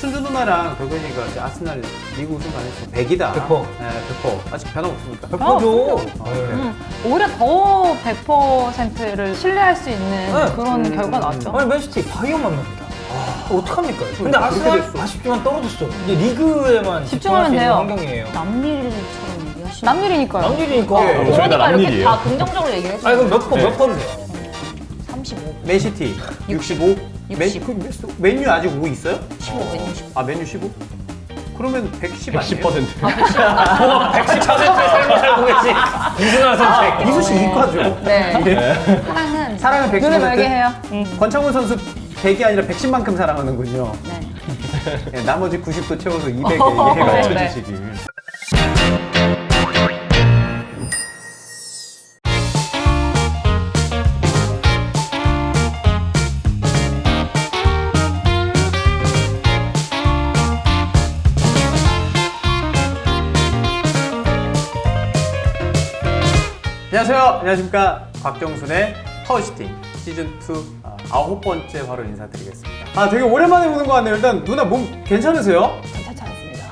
순주 누나랑 덕현이가 이제 아스날 리그 우승 안 했으면 100이다. 100%. 네, 100%. 아직 변함없습니까? 100%죠. 오히려 더 100%를 신뢰할 수 있는 그런 결과 나왔죠. 아니 맨시티 바이언 만납니다. 어떡합니까? 근데 아스날 아쉽지만 떨어졌어. 이제 리그에만 집중하면 집중할 수 있는 돼요. 환경이에요. 남일처럼 얘기하시는 남일이니까요. 남일이니까. 예, 그러니까 저희가 이렇게 남일이에요. 다 긍정적으로 얘기를 아니 해주세요. 그럼 몇 번데요? 35, 맨시티 65? 60. 맨유 아직 5 있어요? 15, 15. 아 맨유 15? 그러면 110 아니에요? 110%. 110%의 삶을 살고 계신 이승환 선생. 이수 씨 이과죠? 네. 사랑은 사랑은 110%? 눈을 멀게 해요. 권창훈 선수 100이 아니라 110만큼 사랑하는군요. 네. 네, 나머지 90도 채워서 200에 네. 맞춰주시길. 안녕하세요. 안녕하십니까. 곽정순의 파워시팅 시즌2 9번째 바로 인사드리겠습니다. 되게 오랜만에 오는 것 같네요. 일단 누나 몸 괜찮으세요? 괜찮지 않습니다.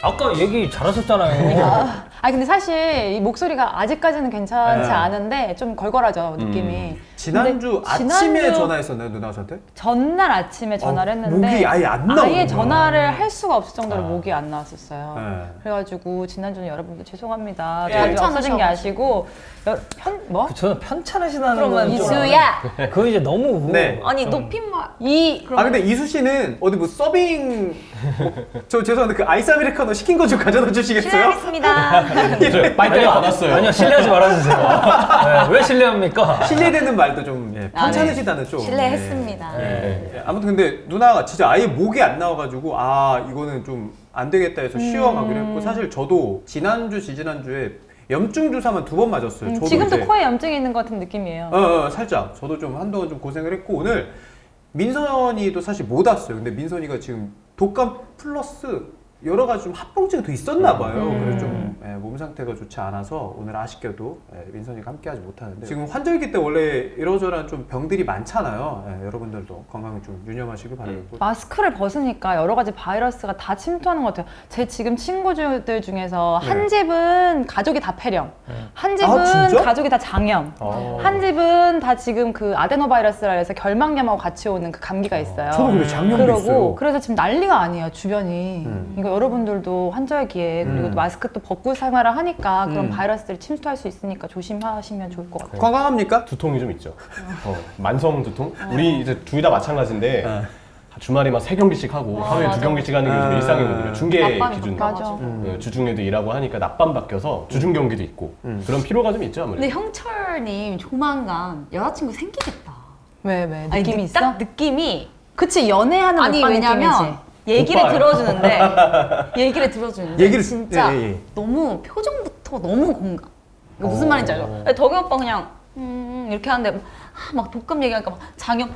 아까 얘기 잘하셨잖아요. 아니 근데 사실 이 목소리가 아직까지는 괜찮지 네. 않은데 좀 걸걸하죠 느낌이. 지난주 근데 아침에 지난주 전화했었나요, 누나가 저한테? 전날 아침에 전화를 했는데 목이 아예 안 나오는구나. 아예 전화를 할 수가 없을 정도로 목이 안 나왔었어요. 네. 그래가지고 지난주는 여러분들 죄송합니다. 예. 저희 없어진 게 아시고 뭐? 저는 편찮으시다는 그러면 건 좀- 이수야. 그거 이제 너무 네. 아니 좀- 높임말. 근데 이수 씨는 어디 뭐 서빙 저 죄송한데 그 아이스 아메리카노 시킨 거 좀 가져다 주시겠어요? 실례하겠습니다. 빨대가 받았어요. 아니요 신뢰하지 말아주세요. 네, 왜 신뢰합니까? 신뢰되는 말도 좀 아, 편찮으시다는 좀. 실례했습니다. 예. 아무튼 근데 누나가 진짜 아예 목이 안 나와가지고 이거는 좀 안 되겠다 해서 쉬어가기로 했고 사실 저도 지난주 지지난주에 염증 주사만 2번 맞았어요. 저도 지금도 이제 코에 염증이 있는 것 같은 느낌이에요. 살짝 저도 좀 한동안 좀 고생을 했고 오늘 민선이도 사실 못 왔어요. 근데 민선이가 지금 독감 플러스 여러 가지 좀 합병증이 더 있었나 봐요. 그래서 좀 몸 상태가 좋지 않아서 오늘 아쉽게도 민선이가 함께하지 못하는데 지금 환절기 때 원래 이러저러한 좀 병들이 많잖아요. 여러분들도 건강 좀 유념하시길 바라겠고. 마스크를 벗으니까 여러 가지 바이러스가 다 침투하는 것 같아요. 제 지금 친구들 중에서 네. 한 집은 가족이 다 폐렴, 한 집은 진짜? 가족이 다 장염, 한 집은 다 지금 그 아데노바이러스라 해서 결막염하고 같이 오는 그 감기가 있어요. 저도 근데 장염도 있어요. 그래서 지금 난리가 아니에요 주변이. 이거 여러분들도 환절기에 그리고 마스크 또 벗고 생활을 하니까 그런 바이러스들이 침투할 수 있으니까 조심하시면 좋을 것 같아요. 건강합니까? 두통이 좀 있죠. 만성 두통? 우리 이제 둘 다 마찬가지인데 주말에 막 3경기씩 하고 하루에 2경기씩 하는 게 좀 일상이거든요. 중계 낮밤이 기준. 맞아. 주중에도 일하고 하니까 낮밤 바뀌어서 주중 경기도 있고 그런 피로가 좀 있죠 아무래도. 근데 형철님 조만간 여자친구 생기겠다. 왜 아니, 느낌이 있어? 딱 느낌이. 그치 연애하는 아니 오빠 왜냐면 느낌이지. 얘기를 오빠요. 들어주는데 얘기를 진짜 예. 너무 표정부터 너무 공감. 이거 무슨 말인지 알죠? 덕이 오빠 그냥 이렇게 하는데 막 독감 얘기하니까 막 장염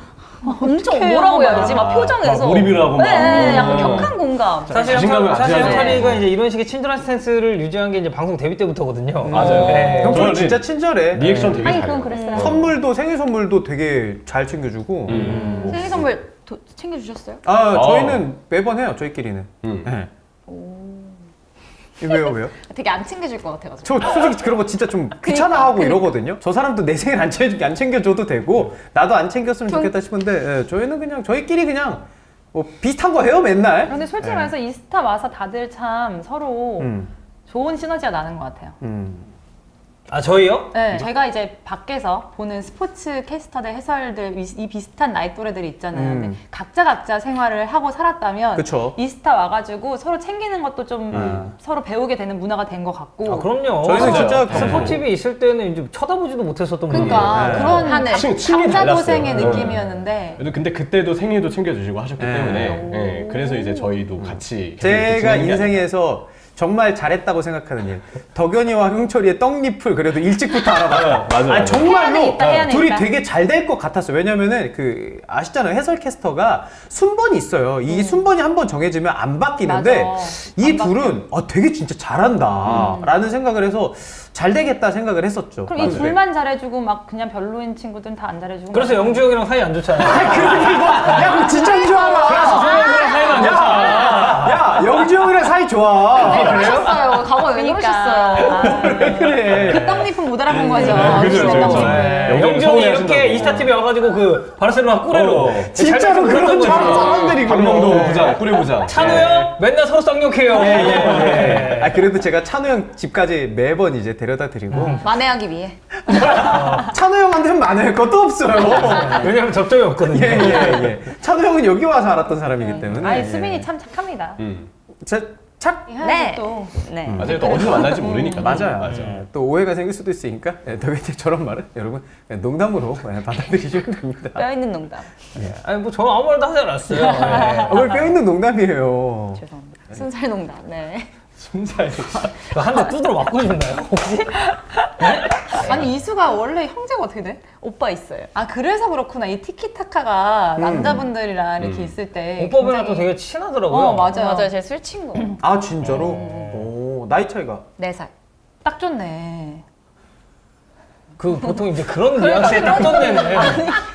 엄청 어떡해요. 뭐라고 해야 되지? 막 표정에서 막 몰입을 하고 막. 네, 약간 격한 공감. 사실 자신감을 사실 가져야 형철이가 이제 이런 식의 친절한 스탠스를 유지한 게 이제 방송 데뷔 때부터거든요. 맞아요. 네. 형철 저는 진짜 친절해. 리액션 되게 아니 잘해요. 그건 그랬어요. 선물도 생일 선물도 되게 잘 챙겨주고. 생일 선물 챙겨주셨어요? 저희는 매번 해요. 저희끼리는. 네. 왜요? 되게 안 챙겨줄 것 같아가지고. 저 솔직히 그런 거 진짜 좀 귀찮아하고 이러거든요. 저 사람도 내 생일 안 챙겨줘도 되고 나도 안 챙겼으면 좋겠다 싶은데 저희는 그냥 저희끼리 그냥 뭐 비슷한 거 해요 맨날. 근데 솔직히 말해서 이스타 와서 다들 참 서로 좋은 시너지가 나는 것 같아요. 아 저희요? 네, 제가 이제 밖에서 보는 스포츠 캐스터들 해설들 이 비슷한 나이 또래들이 있잖아요. 근데 각자 생활을 하고 살았다면 그쵸. 이스타 와가지고 서로 챙기는 것도 좀 서로 배우게 되는 문화가 된 것 같고. 아 그럼요. 저희는 진짜 스포티비 있을 때는 이제 쳐다보지도 못했었던 그러니까 네. 그런 하늘. 층이 감자 달랐어요. 고생의 네. 느낌이었는데 근데 그때도 생일도 챙겨주시고 하셨기 네. 때문에 그래서 이제 저희도 같이 계속 제가 이렇게 진행이 인생에서 정말 잘했다고 생각하는 일. 덕현이와 흥철이의 떡잎을 그래도 일찍부터 알아봐요. 맞아요. 아니, 정말로 해야 둘이 되겠다. 되게 잘 될 것 같았어요. 왜냐면은 아시잖아요. 해설 캐스터가 순번이 있어요. 이 순번이 한 번 정해지면 안 바뀌는데 맞아. 이 안 둘은 되게 진짜 잘한다 라는 생각을 해서 잘 되겠다 생각을 했었죠. 그럼 이 둘만 잘해주고 막 그냥 별로인 친구들은 다 안 잘해주고 그래서 영주 형이랑 사이 안 좋잖아요. 야, 그거 진짜 좋아. 그래서 조영수랑 사이가 안 좋잖아. 좋아. 왜 그러셨어요? 과거에 왜 그러셨어요? 그래. 그 떡잎은 못 알아본 거죠. 그죠, 어르신의 그죠, 떡잎. 그죠. 네. 영정이 영정이 서운해하신다고. 이렇게 이스타TV에 와가지고 그 바르셀로나 꾸레로 진짜로 그런 사람들이구나. 강명도 부장, 꾸레 부장. 찬우 형 맨날 서로 쌍욕해요. 아 그래도 제가 찬우 형 집까지 매번 이제 데려다 드리고 만회하기 위해. 찬우 형한테는 만회할 것도 없어요. 왜냐면 접점이 없거든요. 예. 찬우 형은 여기 와서 알았던 사람이기 때문에. 아니 예. 수빈이 참 착합니다. 착 해야지 또. 네. 맞아요. 또 어디서 만날지 모르니까. 맞아요. 맞아. 예, 또 오해가 생길 수도 있으니까 덕현이 저런 말은 여러분 그냥 농담으로 받아들이시면 됩니다. 뼈 있는 농담. 아니 뭐 저 아무 말도 하지 않았어요. 네. 그걸 뼈 있는 농담이에요. 죄송합니다. 순살 농담. 네. 순살. 한 대 두드러 맞고 싶나요? 혹시? 아니 이수가 원래 형제가 어떻게 돼? 오빠 있어요. 아 그래서 그렇구나. 이 티키타카가 남자분들이랑 이렇게 있을 때 오빠분이랑 또 굉장히- 되게 친하더라고요. 맞아요. 맞아요. 제 술 친구. 아 진짜로? 오, 나이 차이가 4살. 딱 좋네. 그 보통 이제 그런 뉘앙스에 딱 던내는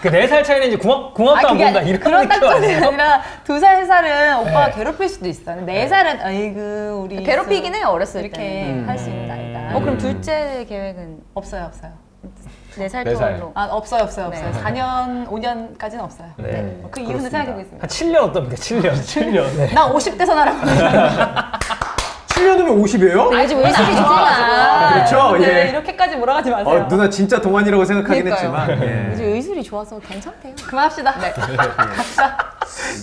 그 4살 차이는 이제 고맙다 안 본다 이런 그런 느낌 딱전이 아니에요? 아니라 2살, 3살은 오빠가 괴롭힐 수도 있어. 4살은 아이고 우리 괴롭히긴 이수 해요, 어렸을 이렇게 때. 할 수 있는 나이다. 그럼 둘째 계획은 없어요. 4살 네 살. 터울로. 아 없어요. 네. 4년, 5년까지는 없어요. 네. 그 이유는 생각해 보겠습니다. 한 7년 어떻습니까? 7년. 7년. 나 50대 선하라고. 7년이면 50이에요? 요즘 의술이 좋아가지고. 그렇죠. 네, 예. 이렇게까지 몰아가지 마세요. 누나 진짜 동안이라고 생각하긴 그러니까요. 했지만 예. 요즘 의술이 좋아서 괜찮대요. 그만합시다. 네.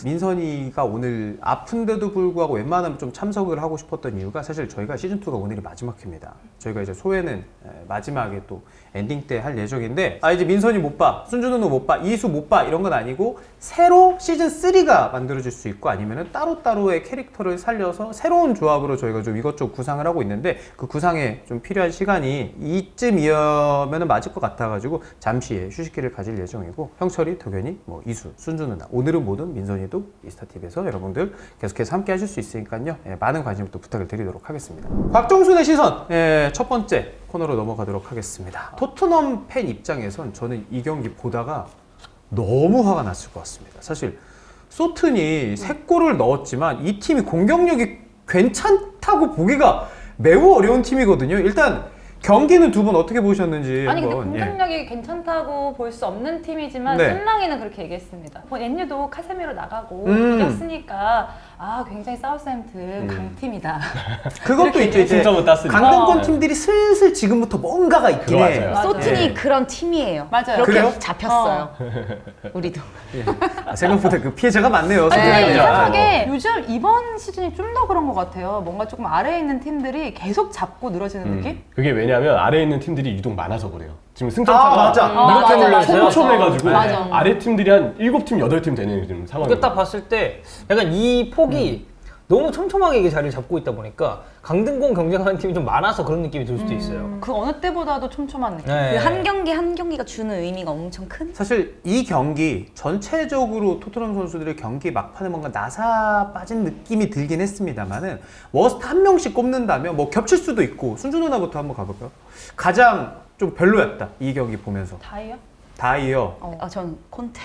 민선이가 오늘 아픈데도 불구하고 웬만하면 좀 참석을 하고 싶었던 이유가 사실 저희가 시즌2가 오늘이 마지막 회입니다. 저희가 이제 소회는 마지막에 또 엔딩 때 할 예정인데 이제 민선이 못 봐, 순준우는 못 봐, 이수 못 봐 이런 건 아니고 새로 시즌3가 만들어질 수 있고 아니면은 따로따로의 캐릭터를 살려서 새로운 조합으로 저희가 좀 이것저것 구상을 하고 있는데 그 구상에 좀 필요한 시간이 이쯤이면은 맞을 것 같아가지고 잠시의 휴식기를 가질 예정이고 형철이, 덕현이, 뭐 이수, 순준우 나 오늘은 뭐든 민선이도 이스타TV에서 여러분들 계속해서 함께 하실 수 있으니까요. 많은 관심 또 부탁을 드리도록 하겠습니다. 곽정순의 시선 첫 번째 코너로 넘어가도록 하겠습니다. 토트넘 팬 입장에선 저는 이 경기 보다가 너무 화가 났을 것 같습니다. 사실 소튼이 3골을 넣었지만 이 팀이 공격력이 괜찮다고 보기가 매우 어려운 팀이거든요. 일단 경기는 두 분 어떻게 보셨는지 아니 근데 한번, 공격력이 괜찮다고 볼 수 없는 팀이지만 네. 슬랑이는 그렇게 얘기했습니다. 엔유도 카세미로 나가고 이겼으니까 굉장히 사우스햄튼 강팀이다. 그것도 있죠. 이제 승점을 땄으니까. 강등권 팀들이 슬슬 지금부터 뭔가가 있긴 그거 해. 맞아요. 맞아요. 소튼이 네. 그런 팀이에요. 맞아요. 그렇게 그래요? 잡혔어요. 우리도. 생각보다 그 피해자가 많네요. 아니, 소튼이. 이상하게 요즘 이번 시즌이 좀 더 그런 것 같아요. 뭔가 조금 아래에 있는 팀들이 계속 잡고 늘어지는 느낌? 그게 왜냐면 아래에 있는 팀들이 유독 많아서 그래요. 지금 승점차가 맞아. 이렇게 몰렸어요. 촘촘해가지고 맞아. 아래 팀들이 한 7팀, 8팀 되는 지금 상황이에요. 이게 딱 봤을 때 약간 이 폭이 너무 촘촘하게 이게 자리를 잡고 있다 보니까 강등권 경쟁하는 팀이 좀 많아서 그런 느낌이 들 수도 있어요. 그 어느 때보다도 촘촘한 느낌. 네. 그 한 경기 한 경기가 주는 의미가 엄청 큰. 사실 이 경기 전체적으로 토트넘 선수들의 경기 막판에 뭔가 나사 빠진 느낌이 들긴 했습니다만은 워스트 한 명씩 꼽는다면 뭐 겹칠 수도 있고 순준 누나부터 한번 가볼까요? 가장 좀 별로였다 이 경기 보면서 다이요? 다이어. 전 콘테.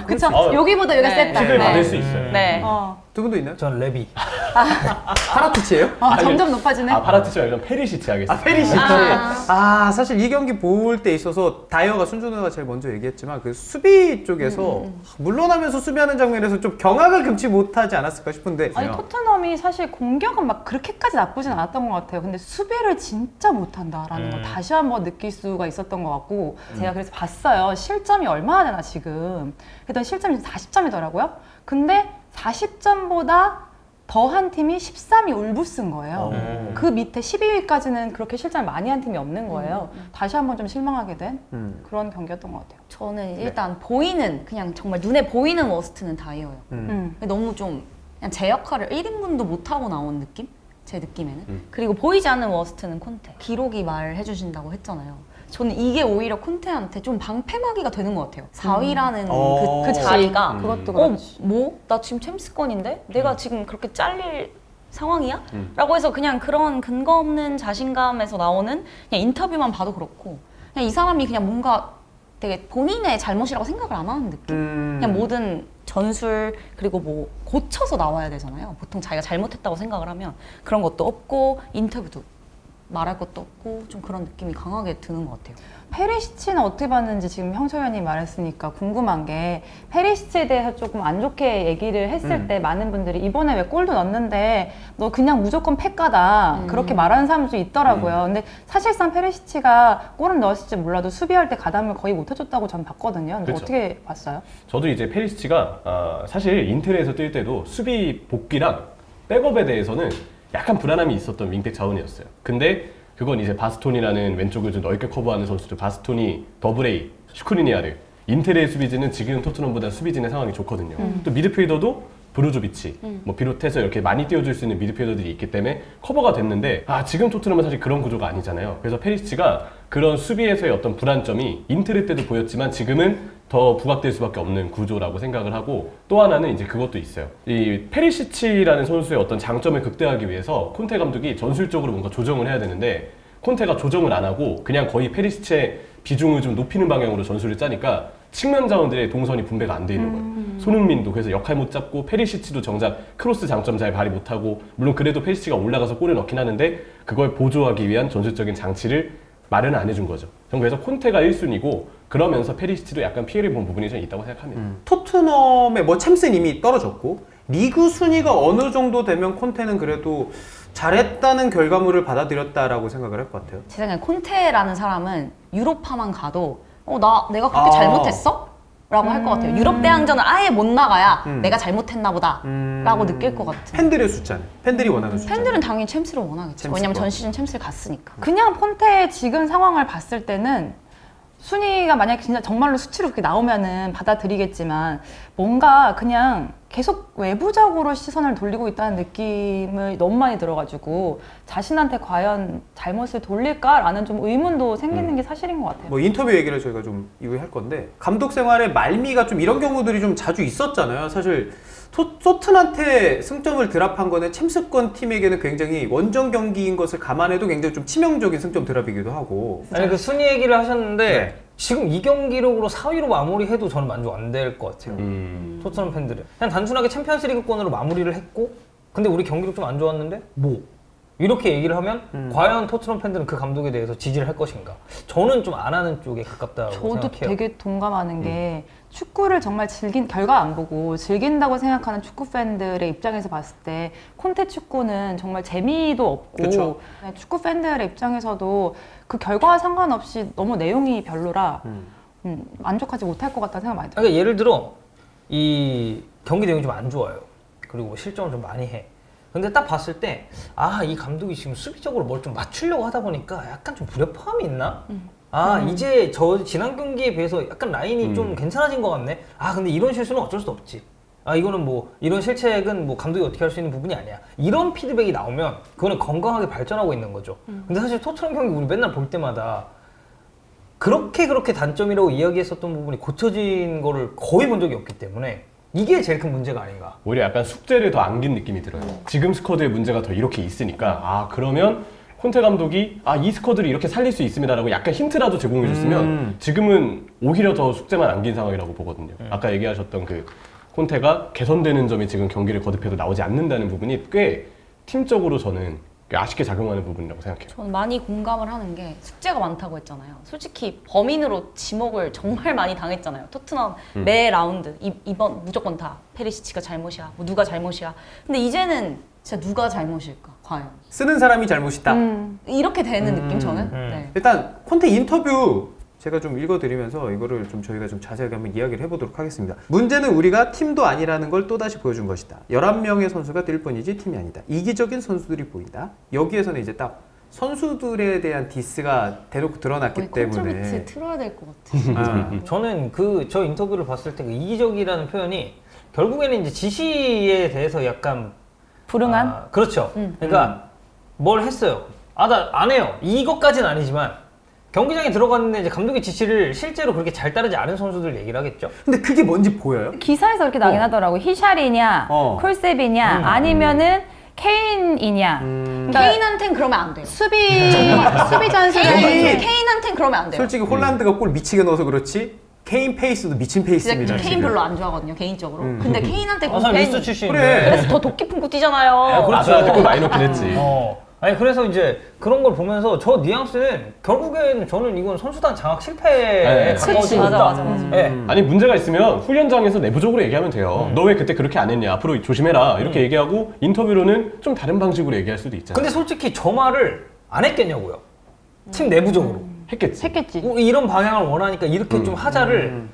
그쵸? 아, 여기보다 여기가 네. 셌다. 픽을 네. 받을 수 있어요. 네. 두 분도 있나요? 전 레비. 파라투치예요? 점점 높아지네. 파라티치 말고 페리시치 하겠습니다. 페리시치. 사실 이 경기 볼 때 있어서 다이어가 순준 누나가 제일 먼저 얘기했지만 그 수비 쪽에서 물러나면서 수비하는 장면에서 좀 경악을 금치 못하지 않았을까 싶은데. 아니 토트넘이 사실 공격은 막 그렇게까지 나쁘진 않았던 것 같아요. 근데 수비를 진짜 못한다라는 걸 다시 한번 느낄 수가 있었던 것 같고 제가 그래서 봤어요. 실점이 얼마나 되나 지금. 그랬더니 실점이 40점이더라고요. 근데 40점보다 더한 팀이 13위 울부스인 거예요. 그 밑에 12위까지는 그렇게 실점을 많이 한 팀이 없는 거예요. 다시 한번 좀 실망하게 된 그런 경기였던 것 같아요. 저는 일단 보이는 그냥 정말 눈에 보이는 워스트는 다이어요. 너무 좀 그냥 제 역할을 1인분도 못하고 나온 느낌? 제 느낌에는. 그리고 보이지 않는 워스트는 콘테. 기록이 말해주신다고 했잖아요. 저는 이게 오히려 콘테한테 좀 방패막이가 되는 것 같아요. 4위라는 그 자리가. 그것도 그렇지. 뭐? 나 지금 챔스권인데? 내가 지금 그렇게 잘릴 상황이야? 라고 해서 그냥 그런 근거 없는 자신감에서 나오는 그냥 인터뷰만 봐도 그렇고 그냥 이 사람이 그냥 뭔가 되게 본인의 잘못이라고 생각을 안 하는 느낌? 그냥 모든 전술 그리고 뭐 고쳐서 나와야 되잖아요. 보통 자기가 잘못했다고 생각을 하면 그런 것도 없고 인터뷰도 말할 것도 없고 좀 그런 느낌이 강하게 드는 것 같아요. 페리시치는 어떻게 봤는지 지금 형철현이 말했으니까 궁금한 게 페리시치에 대해서 조금 안 좋게 얘기를 했을 때 많은 분들이 이번에 왜 골도 넣었는데 너 그냥 무조건 패가다 그렇게 말하는 사람도 있더라고요. 근데 사실상 페리시치가 골은 넣었을지 몰라도 수비할 때 가담을 거의 못 해줬다고 전 봤거든요. 근데 그쵸. 어떻게 봤어요? 저도 이제 페리시치가 사실 인텔에서 뛸 때도 수비 복귀랑 백업에 대해서는 약간 불안함이 있었던 윙백 자원이었어요. 근데 그건 이제 바스톤이라는 왼쪽을 좀 넓게 커버하는 선수들, 바스톤이, 더브레이, 슈크리니아르, 인텔의 수비진은 지금 토트넘보다 수비진의 상황이 좋거든요. 또 미드필더도 브로조비치, 뭐 비롯해서 이렇게 많이 띄워줄 수 있는 미드필더들이 있기 때문에 커버가 됐는데 지금 토트넘은 사실 그런 구조가 아니잖아요. 그래서 페리시치가 그런 수비에서의 어떤 불안점이 인텔 때도 보였지만 지금은 더 부각될 수밖에 없는 구조라고 생각을 하고 또 하나는 이제 그것도 있어요. 이 페리시치라는 선수의 어떤 장점을 극대화하기 위해서 콘테 감독이 전술적으로 뭔가 조정을 해야 되는데 콘테가 조정을 안 하고 그냥 거의 페리시치의 비중을 좀 높이는 방향으로 전술을 짜니까 측면 자원들의 동선이 분배가 안 돼 있는 거예요. 손흥민도 그래서 역할 못 잡고 페리시치도 정작 크로스 장점 잘 발휘 못하고 물론 그래도 페리시치가 올라가서 골을 넣긴 하는데 그걸 보조하기 위한 전술적인 장치를 마련을 안 해준 거죠. 저는 그래서 콘테가 1순위고 그러면서 페리시치도 약간 피해를 본 부분이 좀 있다고 생각합니다. 토트넘의 뭐 챔스는 이미 떨어졌고 리그 순위가 어느 정도 되면 콘테는 그래도 잘했다는 결과물을 받아들였다라고 생각을 할 것 같아요. 제 생각에 콘테라는 사람은 유로파만 가도 내가 그렇게 잘못했어? 라고 할 것 같아요. 유럽 대항전을 아예 못 나가야 내가 잘못했나 보다 라고 느낄 것 같은. 팬들의 숫자는 팬들이 원하는 숫자. 팬들은 당연히 챔스를 원하겠죠. 챔스권. 왜냐면 전 시즌 챔스를 갔으니까. 그냥 폰테의 지금 상황을 봤을 때는 순위가 만약에 진짜 정말로 수치로 그렇게 나오면은 받아들이겠지만 뭔가 그냥 계속 외부적으로 시선을 돌리고 있다는 느낌을 너무 많이 들어가지고 자신한테 과연 잘못을 돌릴까라는 좀 의문도 생기는 게 사실인 것 같아요. 뭐 인터뷰 얘기를 저희가 좀 이후에 할 건데 감독 생활의 말미가 좀 이런 경우들이 좀 자주 있었잖아요. 사실 토튼한테 승점을 드랍한 거는 챔스권 팀에게는 굉장히 원정 경기인 것을 감안해도 굉장히 좀 치명적인 승점 드랍이기도 하고. 아니 그 순위 얘기를 하셨는데 네. 지금 이 경기력으로 4위로 마무리해도 저는 만족 안 될 것 같아요. 토트넘 팬들은 그냥 단순하게 챔피언스리그권으로 마무리를 했고 근데 우리 경기력 좀 안 좋았는데 뭐 이렇게 얘기를 하면 과연 토트넘 팬들은 그 감독에 대해서 지지를 할 것인가? 저는 좀 안 하는 쪽에 가깝다고 저도 생각해요. 되게 동감하는 게 축구를 정말 결과 안 보고 즐긴다고 생각하는 축구 팬들의 입장에서 봤을 때 콘테 축구는 정말 재미도 없고 그쵸. 축구 팬들의 입장에서도 그 결과와 상관없이 너무 내용이 별로라 만족하지 못할 것 같다는 생각 많이 들어요. 그러니까 예를 들어 이 경기 내용이 좀 안 좋아요. 그리고 실점을 좀 많이 해. 근데 딱 봤을 때 이 감독이 지금 수비적으로 뭘 좀 맞추려고 하다 보니까 약간 좀 불협화음이 있나? 이제 저 지난 경기에 비해서 약간 라인이 좀 괜찮아진 것 같네. 근데 이런 실수는 어쩔 수 없지. 이거는 뭐 이런 실책은 뭐 감독이 어떻게 할 수 있는 부분이 아니야. 이런 피드백이 나오면 그거는 건강하게 발전하고 있는 거죠. 근데 사실 토트넘 경기 우리 맨날 볼 때마다 그렇게 단점이라고 이야기했었던 부분이 고쳐진 거를 거의 본 적이 없기 때문에 이게 제일 큰 문제가 아닌가. 오히려 약간 숙제를 더 안긴 느낌이 들어요. 지금 스쿼드의 문제가 더 이렇게 있으니까 그러면 콘테 감독이 이 스쿼드를 이렇게 살릴 수 있습니다라고 약간 힌트라도 제공해줬으면 지금은 오히려 더 숙제만 안긴 상황이라고 보거든요. 아까 얘기하셨던 그 콘테가 개선되는 점이 지금 경기를 거듭해도 나오지 않는다는 부분이 꽤 팀적으로 저는 아쉽게 작용하는 부분이라고 생각해요. 저는 많이 공감을 하는 게 숙제가 많다고 했잖아요. 솔직히 범인으로 지목을 정말 많이 당했잖아요. 토트넘 매 라운드 이번 무조건 다 페리시치가 잘못이야, 뭐 누가 잘못이야. 근데 이제는 진짜 누가 잘못일까 과연? 쓰는 사람이 잘못이다. 이렇게 되는 느낌 저는. 네. 일단 콘테 인터뷰 제가 좀 읽어드리면서 이거를 좀 저희가 좀 자세하게 한번 이야기를 해보도록 하겠습니다. 문제는 우리가 팀도 아니라는 걸 또다시 보여준 것이다. 11명의 선수가 뛸 뿐이지 팀이 아니다. 이기적인 선수들이 보인다. 여기에서는 이제 딱 선수들에 대한 디스가 대놓고 드러났기 때문에 콘트비트 틀어야 될 것 같아. 저는 저 인터뷰를 봤을 때 그 이기적이라는 표현이 결국에는 이제 지시에 대해서 약간 불응한? 그렇죠. 그러니까 뭘 했어요. 나 안 해요. 이것까지는 아니지만 경기장에 들어갔는데 이제 감독의 지시를 실제로 그렇게 잘 따르지 않은 선수들 얘기를 하겠죠. 근데 그게 뭔지 보여요? 기사에서 그렇게 나긴 하더라고. 히샬이냐, 콜셉이냐, 아니면은 케인이냐. 그러니까 케인한텐 그러면 안 돼요. 수비 전술에 케인한텐 그러면 안 돼요. 솔직히 홀란드가 골 미치게 넣어서 그렇지 케인 페이스도 미친 페이스입니다. 진짜 케인 지금. 별로 안 좋아하거든요 개인적으로. 근데 케인한테 사람 팬- 뉴스 출신인데. 그래. 그래서 더 도끼 품고 뛰잖아요. 그렇죠. 나도 댓글 많이 넣긴 했지. 아니 그래서 이제 그런 걸 보면서 저 뉘앙스는 결국엔 저는 이건 선수단 장악 실패에 네. 가까워지고 그치, 있다. 맞아. 아니 문제가 있으면 훈련장에서 내부적으로 얘기하면 돼요. 너 왜 그때 그렇게 안 했냐? 앞으로 조심해라. 이렇게 얘기하고 인터뷰로는 좀 다른 방식으로 얘기할 수도 있잖아. 근데 솔직히 저 말을 안 했겠냐고요. 팀 내부적으로. 했겠지. 했겠지. 이런 방향을 원하니까 이렇게 좀 하자를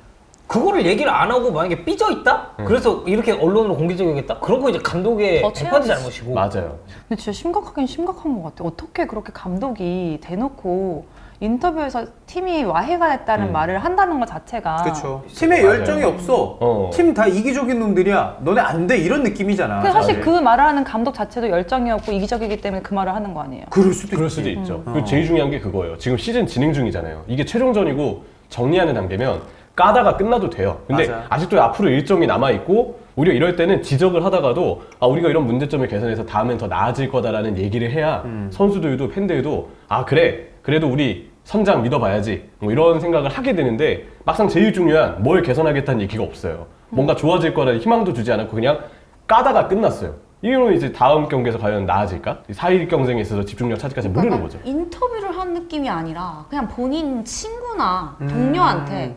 그거를 얘기를 안 하고 만약에 삐져 있다? 그래서 이렇게 언론으로 공개적이겠다? 그런 거 이제 감독의 더 100% 최악이지. 잘못이고. 맞아요. 근데 진짜 심각하긴 심각한 것 같아. 어떻게 그렇게 감독이 대놓고 인터뷰에서 팀이 와해가 됐다는 말을 한다는 것 자체가 그렇죠. 팀에 맞아요. 열정이 없어. 어. 팀 다 이기적인 놈들이야. 너네 안 돼. 이런 느낌이잖아. 근데 사실 사실. 그 말을 하는 감독 자체도 열정이 없고 이기적이기 때문에 그 말을 하는 거 아니에요? 그럴 수도 그럴 있지. 수도 있죠. 그리고 제일 중요한 게 그거예요. 지금 시즌 진행 중이잖아요. 이게 최종전이고 정리하는 단계면 까다가 끝나도 돼요. 근데 맞아. 아직도 앞으로 일정이 남아있고 오히려 이럴 때는 지적을 하다가도 우리가 이런 문제점을 개선해서 다음엔 더 나아질 거다라는 얘기를 해야 선수들도 팬들도 그래 그래도 우리 선장 믿어봐야지 뭐 이런 생각을 하게 되는데 막상 제일 중요한 뭘 개선하겠다는 얘기가 없어요. 뭔가 좋아질 거라는 희망도 주지 않았고 그냥 까다가 끝났어요. 이거는 이제 다음 경기에서 과연 나아질까? 4위 경쟁에 있어서 집중력 찾기까지 모르는 거죠. 인터뷰를 한 느낌이 아니라 그냥 본인 친구나 동료한테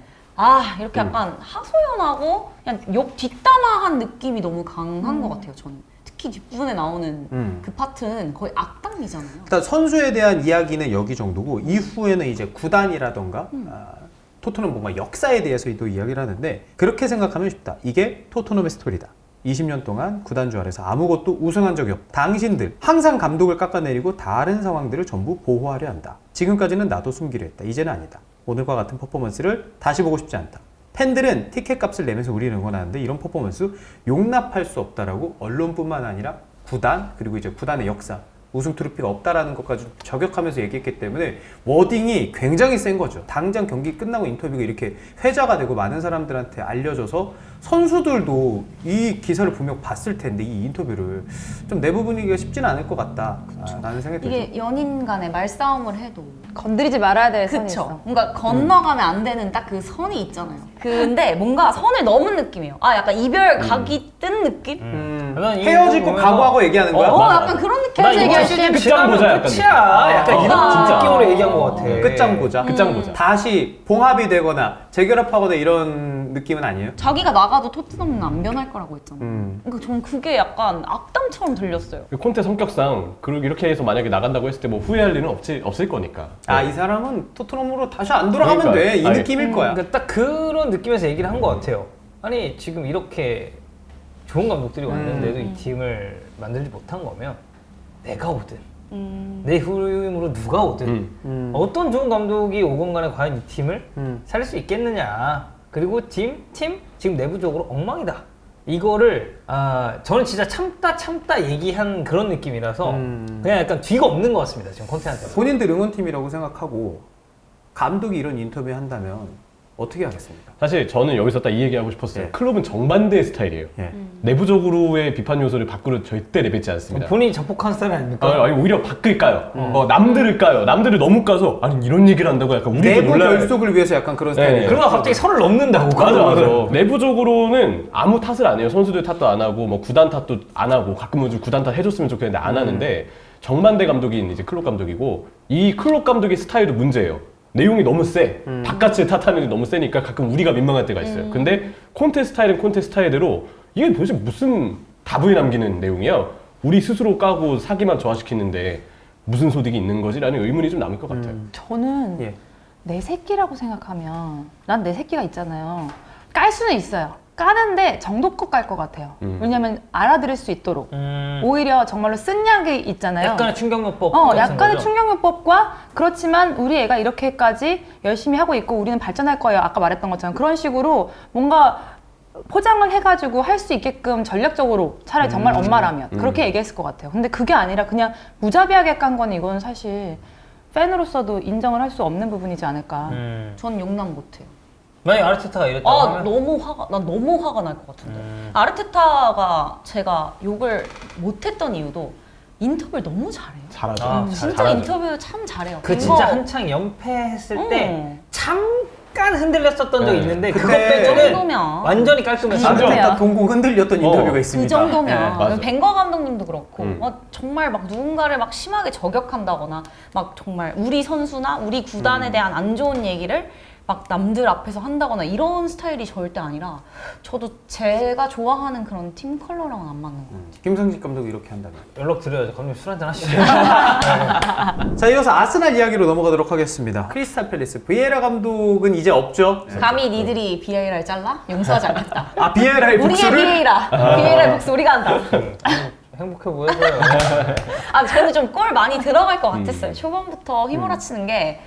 이렇게 약간 하소연하고 그냥 욕 뒷담화한 느낌이 너무 강한 것 같아요. 저는 특히 뒷부분에 나오는 그 파트는 거의 악당이잖아요. 일단 선수에 대한 이야기는 여기 정도고 이후에는 이제 구단이라던가 토트넘 뭔가 역사에 대해서도 이야기를 하는데 그렇게 생각하면 쉽다. 이게 토트넘의 스토리다. 20년 동안 구단주 아래서 아무것도 우승한 적이 없다. 당신들 항상 감독을 깎아내리고 다른 상황들을 전부 보호하려 한다. 지금까지는 나도 숨기려 했다. 이제는 아니다. 오늘과 같은 퍼포먼스를 다시 보고 싶지 않다. 팬들은 티켓 값을 내면서 우리를 응원하는데 이런 퍼포먼스 용납할 수 없다라고 언론뿐만 아니라 구단 그리고 이제 구단의 역사 우승 트로피가 없다라는 것까지 저격하면서 얘기했기 때문에 워딩이 굉장히 센 거죠. 당장 경기 끝나고 인터뷰가 이렇게 회자가 되고 많은 사람들한테 알려져서 선수들도 이 기사를 분명 봤을 텐데 이 인터뷰를 좀 내부 분위기가 쉽지는 않을 것 같다라는 생각이 들죠. 이게 연인 간에 말싸움을 해도 건드리지 말아야 될 선이 그쵸. 있어. 뭔가 건너가면 안 되는 딱 그 선이 있잖아요. 근데 뭔가 선을 넘은 느낌이에요. 약간 이별 각이 뜬 느낌? 난 이 헤어질 거 부분 보면서- 각오하고 얘기하는 거야? 약간 그런 느낌. 나 헤어질 이번 얘기할 시즌 끝장 지나면 보자, 약간 끝이야. 약간 느낌. 이런 진짜. 느낌으로 얘기한 것 같아. 끝장 보자. 끝장 보자. 다시 봉합이 되거나 재결합하거나 이런 느낌은 아니에요? 자기가 나가도 토트넘은 안 변할 거라고 했잖아요. 음. 그러니까 저는 그게 약간 악담처럼 들렸어요. 콘테 성격상 이렇게 해서 만약에 나간다고 했을 때 뭐 후회할 일은 없을 거니까. 이 사람은 토트넘으로 다시 안 돌아가면 그러니까요. 돼. 이 아니, 느낌일 거야. 그러니까 딱 그런 느낌에서 얘기를 한 것 같아요. 아니 지금 이렇게 좋은 감독들이 왔는데도 이 팀을 만들지 못한 거면 내가 오든 내 후임으로 누가 오든 어떤 좋은 감독이 오건 간에 과연 이 팀을 살릴 수 있겠느냐. 그리고 팀 지금 내부적으로 엉망이다. 이거를 저는 진짜 참다 얘기한 그런 느낌이라서 그냥 약간 뒤가 없는 것 같습니다. 지금 콘테한테. 본인들 응원팀이라고 생각하고 감독이 이런 인터뷰 한다면 어떻게 하겠습니까? 사실 저는 여기서 딱 이 얘기하고 싶었어요. 예. 클럽은 정반대의 스타일이에요. 예. 내부적으로의 비판 요소를 밖으로 절대 내뱉지 않습니다. 본인이 자폭한 스타일 아닙니까? 아니 오히려 밖을 까요. 남들을 까요. 남들을 너무 까서 이런 얘기를 한다고 약간 우리도 내부 놀라요. 결속을 위해서 약간 그런 스타일이에요. 그러다 갑자기 선을 넘는다고. 맞아. 내부적으로는 아무 탓을 안 해요. 선수들 탓도 안 하고 뭐 구단 탓도 안 하고 가끔은 좀 구단 탓 해줬으면 좋겠는데 안 하는데 정반대 감독인 이제 클롭 감독이고 이 클롭 감독의 스타일도 문제예요. 내용이 너무 세. 바깥을 탓하는 게 너무 세니까 가끔 우리가 민망할 때가 있어요. 근데 콘테 스타일은 콘테 스타일대로 이게 도대체 무슨 답을 남기는 내용이야? 우리 스스로 까고 사기만 저하시키는데 무슨 소득이 있는 거지라는 의문이 좀 남을 것 같아요. 저는 예. 내 새끼라고 생각하면 난 내 새끼가 있잖아요. 깔 수는 있어요. 까는데 정도껏 깔 것 같아요. 왜냐면 알아들을 수 있도록. 오히려 정말로 쓴 약이 있잖아요. 약간의 충격요법 같은 약간의 거죠? 충격요법과 그렇지만 우리 애가 이렇게까지 열심히 하고 있고 우리는 발전할 거예요. 아까 말했던 것처럼 그런 식으로 뭔가 포장을 해가지고 할 수 있게끔 전략적으로 차라리 정말 엄마라면 그렇게 얘기했을 것 같아요. 근데 그게 아니라 그냥 무자비하게 깐 건 이건 사실 팬으로서도 인정을 할 수 없는 부분이지 않을까. 전 용납 못해요. 만약 아르테타가 이랬다고 하면 난 너무 화가 날 것 같은데. 아르테타가 제가 욕을 못했던 이유도 인터뷰를 너무 잘해요. 잘하죠. 진짜 잘하죠. 인터뷰 참 잘해요. 그 진짜 한창 연패했을 때 잠깐 약간 흔들렸었던 적이 네. 있는데 그것 그때 빼고는 그 정도면. 완전히 깔끔했어요. 아르테타 동공 흔들렸던 인터뷰가 그 있습니다. 정도면 맞아. 벵거 감독님도 그렇고 음. 정말 막 누군가를 막 심하게 저격한다거나 막 정말 우리 선수나 우리 구단에 대한 안 좋은 얘기를 막 남들 앞에서 한다거나 이런 스타일이 절대 아니라 저도 제가 좋아하는 그런 팀 컬러랑은 안 맞는 것 같아요. 김성식 감독이 이렇게 한다면. 연락 드려야죠. 감독님 술 한잔 하시죠. 자, 이어서 아스날 이야기로 넘어가도록 하겠습니다. 크리스탈 팰리스 비에이라 감독은 이제 없죠. 감히 니들이 비에이라를 잘라? 용서하지 않겠다. 아, 비에이라의 우리의 복수를 비에이라의 복수 우리가 한다. 행복해 보여서요. 아 저는 좀 골 많이 들어갈 것 같았어요. 초반부터 휘몰아치는 게.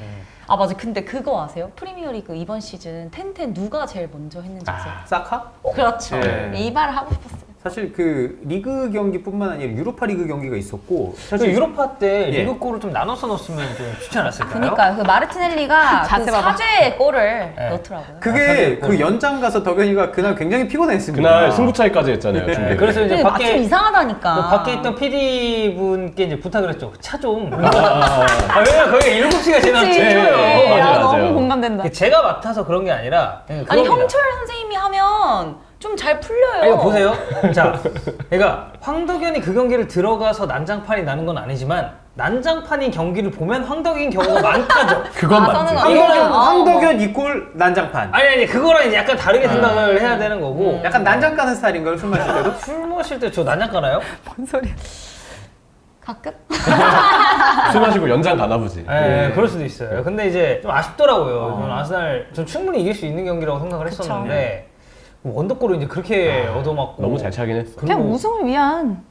아 맞아. 근데 그거 아세요? 프리미어리그 이번 시즌 텐텐 누가 제일 먼저 했는지 아세요? 사카? 그렇죠. 네. 이 말을 하고 싶었어요. 사실 그 리그 경기뿐만 아니라 유로파 리그 경기가 있었고 사실 사실 유로파 때 예. 리그 골을 좀 나눠서 넣었으면 좀 좋지 않았을까요? 그러니까 그 마르티넬리가 그 자세 봐봐. 사죄의 골을 네. 넣더라고요. 그게 사실 그 연장 가서 덕현이가 그날 굉장히 피곤했습니다. 그날 승부차이까지 했잖아요. 네. 중계를. 그래서 이제 근데 밖에 마침 이상하다니까. 그 밖에 있던 PD 분께 이제 부탁을 했죠. 차 좀. 왜냐면 거기가 7시가 지났죠. 그치. 네. 야, 맞아요, 너무 맞아요. 공감된다. 제가 맡아서 그런 게 아니라 아니 그겁니다. 형철 선생님이 하면 좀 잘 풀려요. 아, 이거 보세요. 자, 그러니까 황덕현이 그 경기를 들어가서 난장판이 나는 건 아니지만 난장판인 경기를 보면 황덕인 경우가 많다죠. 그건 나서는 맞지. 거. 이거는 황덕현 이골 난장판. 아니 그거랑 이제 약간 다르게 생각을 해야 되는 거고. 약간 난장 까는 스타일인가요? 술 마실 때도? 술 마실 때 저 난장 까나요? 뭔 소리야. 가끔? 술 마시고 연장 가나 보지. 네, 그럴 수도 있어요. 근데 이제 좀 아쉽더라고요. 저는 아스날 전 충분히 이길 수 있는 경기라고 생각을 했었는데 원더골을 이제 그렇게 얻어맞고 너무 잘 차긴 했어. 그냥 그리고- 우승을 위한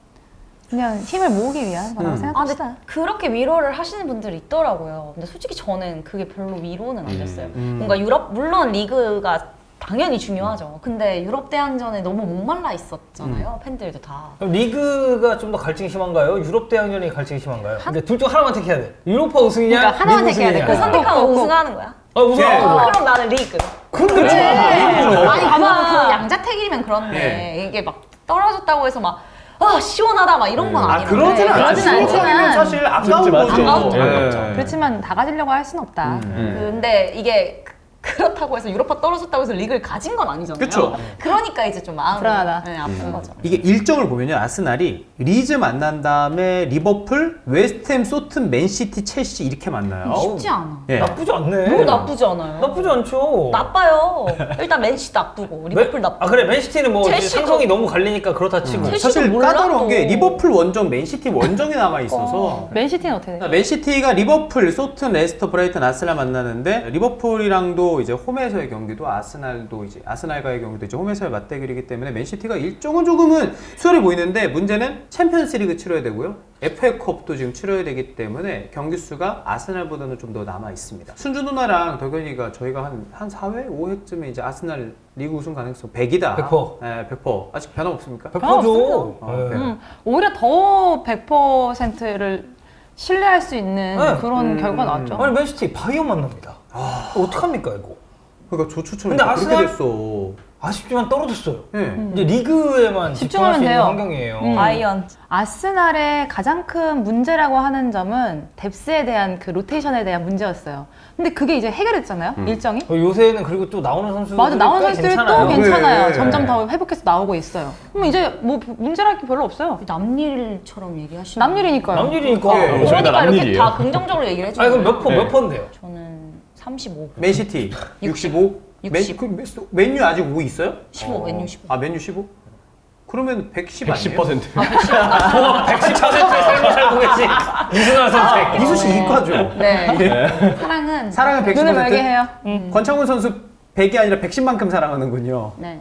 그냥 힘을 모으기 위한 거라고 아, 생각합시다. 근데 그렇게 위로를 하시는 분들이 있더라고요. 근데 솔직히 저는 그게 별로 위로는 안 됐어요. 뭔가 유럽, 물론 리그가 당연히 중요하죠. 근데 유럽 대항전에 너무 목말라 있었잖아요. 팬들도 다. 그럼 리그가 좀 더 갈증이 심한가요? 유럽 대항전이 갈증이 심한가요? 근데 둘 중 하나만 택해야 돼. 유로파 우승이냐? 그러니까 하나만 리그 택해야 돼. 우승이냐? 그 선택하면 우승하는 거야? 우승하고. 그럼 나는 리그. 근데 아니 봐봐. 그건 그 양자택일이면 그런데 이게 막 떨어졌다고 해서 막 시원하다 막 이런 건 아, 아니에요. 그러진 않죠. 그러진 않지만 수록하면 사실 아까운 그렇지, 거죠. 맞죠. 예. 그렇지만 다 가지려고 할 수는 없다. 근데 이게 그렇다고 해서 유로파 떨어졌다고 해서 리그를 가진 건 아니잖아요. 그쵸. 그러니까 이제 좀 마음이 불안하다. 네, 아픈 거죠. 이게 일정을 보면요. 아스날이 리즈 만난 다음에 리버풀, 웨스트햄, 소튼, 맨시티, 첼시 이렇게 만나요. 쉽지 않아. 예. 나쁘지 않네. 뭐 나쁘지 않아요. 나쁘지 않죠. 나빠요. 일단 맨시티 나쁘고 리버풀 나쁘고. 아 그래 맨시티는 뭐 이제 첼시도- 상성이 너무 갈리니까 그렇다 치고. 첼시도 사실 몰라, 까다로운 게 또. 리버풀 원정, 맨시티 원정이 남아 있어서 맨시티는 어떻게 돼? 맨시티가 리버풀, 소튼, 레스터, 브라이튼, 아스날 만나는데 리버풀이랑도 이제 홈에서의 경기도 아스날도 이제 아스날과의 경기도 이제 홈에서의 맞대결이기 때문에 맨시티가 일정은 조금은 수월해 보이는데 문제는 챔피언스리그 치러야 되고요. FA컵도 지금 치러야 되기 때문에 경기 수가 아스날보다는 좀 더 남아 있습니다. 순주 누나랑 덕현이가 저희가 한 4회, 5회쯤에 이제 아스날 리그 우승 가능성 100이다. 100%. 네, 100%. 아직 변함 없습니까? 100%죠. 네. 오히려 더 100%를 신뢰할 수 있는 네. 그런 결과 나왔죠. 아니 맨시티 바이언 만납니다. 어떡합니까 이거? 그러니까 조추첨이 근데 그렇게 아스날- 됐어. 아쉽지만 떨어졌어요. 네. 이제 리그에만 집중할 집중하면 수 있는 돼요. 환경이에요. 아이언. 아스날의 가장 큰 문제라고 하는 점은 뎁스에 대한 그 로테이션에 대한 문제였어요. 근데 그게 이제 해결됐잖아요. 일정이. 요새는 그리고 또 나오는 선수들 맞아, 나온 선수들이 또 네. 괜찮아요. 점점 더 회복해서 나오고 있어요. 그럼 이제 뭐 문제랄 게 별로 없어요. 남일처럼 얘기하시는. 남일이니까요. 남일이니까. 네. 저희가 그러니까 이렇게 남일이에요. 다 긍정적으로 얘기를 해주는 아니 그럼 네. 몇 퍼인데요? 저는 35. 맨시티 65? 60. 맨유 아직 5 있어요? 15, 맨유 15. 아 맨유 15? 그러면 110 아니에요? 110%. 110%의 삶을 살고 계신 이승환 선생. 이수 씨 이과죠. 네. 사랑은 사랑은 110%. 눈을 멀게 해요. 권창훈 선수 100이 아니라 110만큼 사랑하는군요. 네.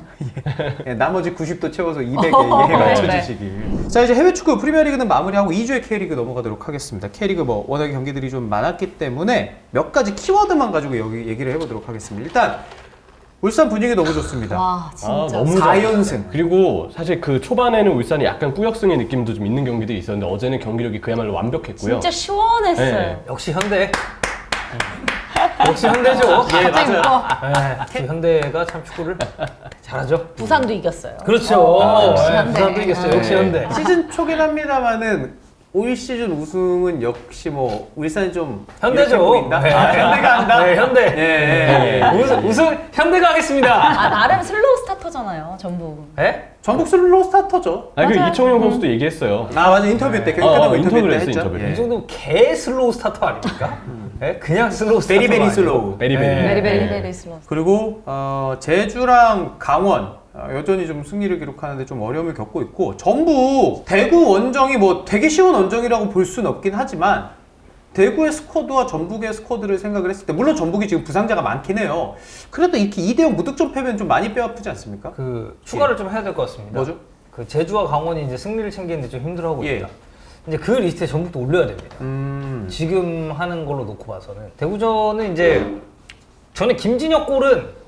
예, 나머지 90도 채워서 200에 이해 맞춰주시길. 자 이제 해외 축구 프리미어리그는 마무리하고 2주의 K리그 넘어가도록 하겠습니다. K리그 뭐 워낙에 경기들이 좀 많았기 때문에 몇 가지 키워드만 가지고 여기 얘기를 해보도록 하겠습니다. 일단 울산 분위기 너무 좋습니다. 와 진짜. 너무 4연승. 그리고 사실 그 초반에는 울산이 약간 꾸역승의 느낌도 좀 있는 경기들이 있었는데 어제는 경기력이 그야말로 완벽했고요. 진짜 시원했어요. 네. 역시 현대. 역시 현대죠. 예 맞아요. 역시 현대가 참 축구를 잘하죠. 부산도 이겼어요. 그렇죠. 역시 현대. 부산도 이겼어요. 역시 현대. 시즌 초긴 합니다만은 올 시즌 우승은 역시 뭐 울산이 좀 현대죠. 이렇게 보인다? 네. 현대가 한다. 네, 현대. 예. 우승 현대가 하겠습니다. 아 나름 슬로우 스타터잖아요 전북. 네? 전북 슬로우 스타터죠. 아니 그 맞아요. 이청용 선수도 얘기했어요. 아 맞아 인터뷰 때 경기 끝나고 인터뷰를 때 했어, 했죠. 인터뷰를. 이 정도면 개 슬로우 스타터 아닙니까? 네? 그냥 슬로우 스타터. 베리베리 슬로우. 베리베리. 네. 베리베리 슬로우. 그리고 제주랑 강원 여전히 좀 승리를 기록하는데 좀 어려움을 겪고 있고 전북 대구 원정이 뭐 되게 쉬운 원정이라고 볼 수는 없긴 하지만 대구의 스쿼드와 전북의 스쿼드를 생각을 했을 때 물론 전북이 지금 부상자가 많긴 해요. 그래도 이렇게 2대0 무득점 패배는 좀 많이 뼈아프지 않습니까? 그 추가를 좀 해야 될 것 같습니다. 뭐죠? 그 제주와 강원이 이제 승리를 챙기는데 좀 힘들어하고 예. 있다. 이제 그 리스트에 전북도 올려야 됩니다. 지금 하는 걸로 놓고 봐서는 대구전은 이제 전에 김진혁 골은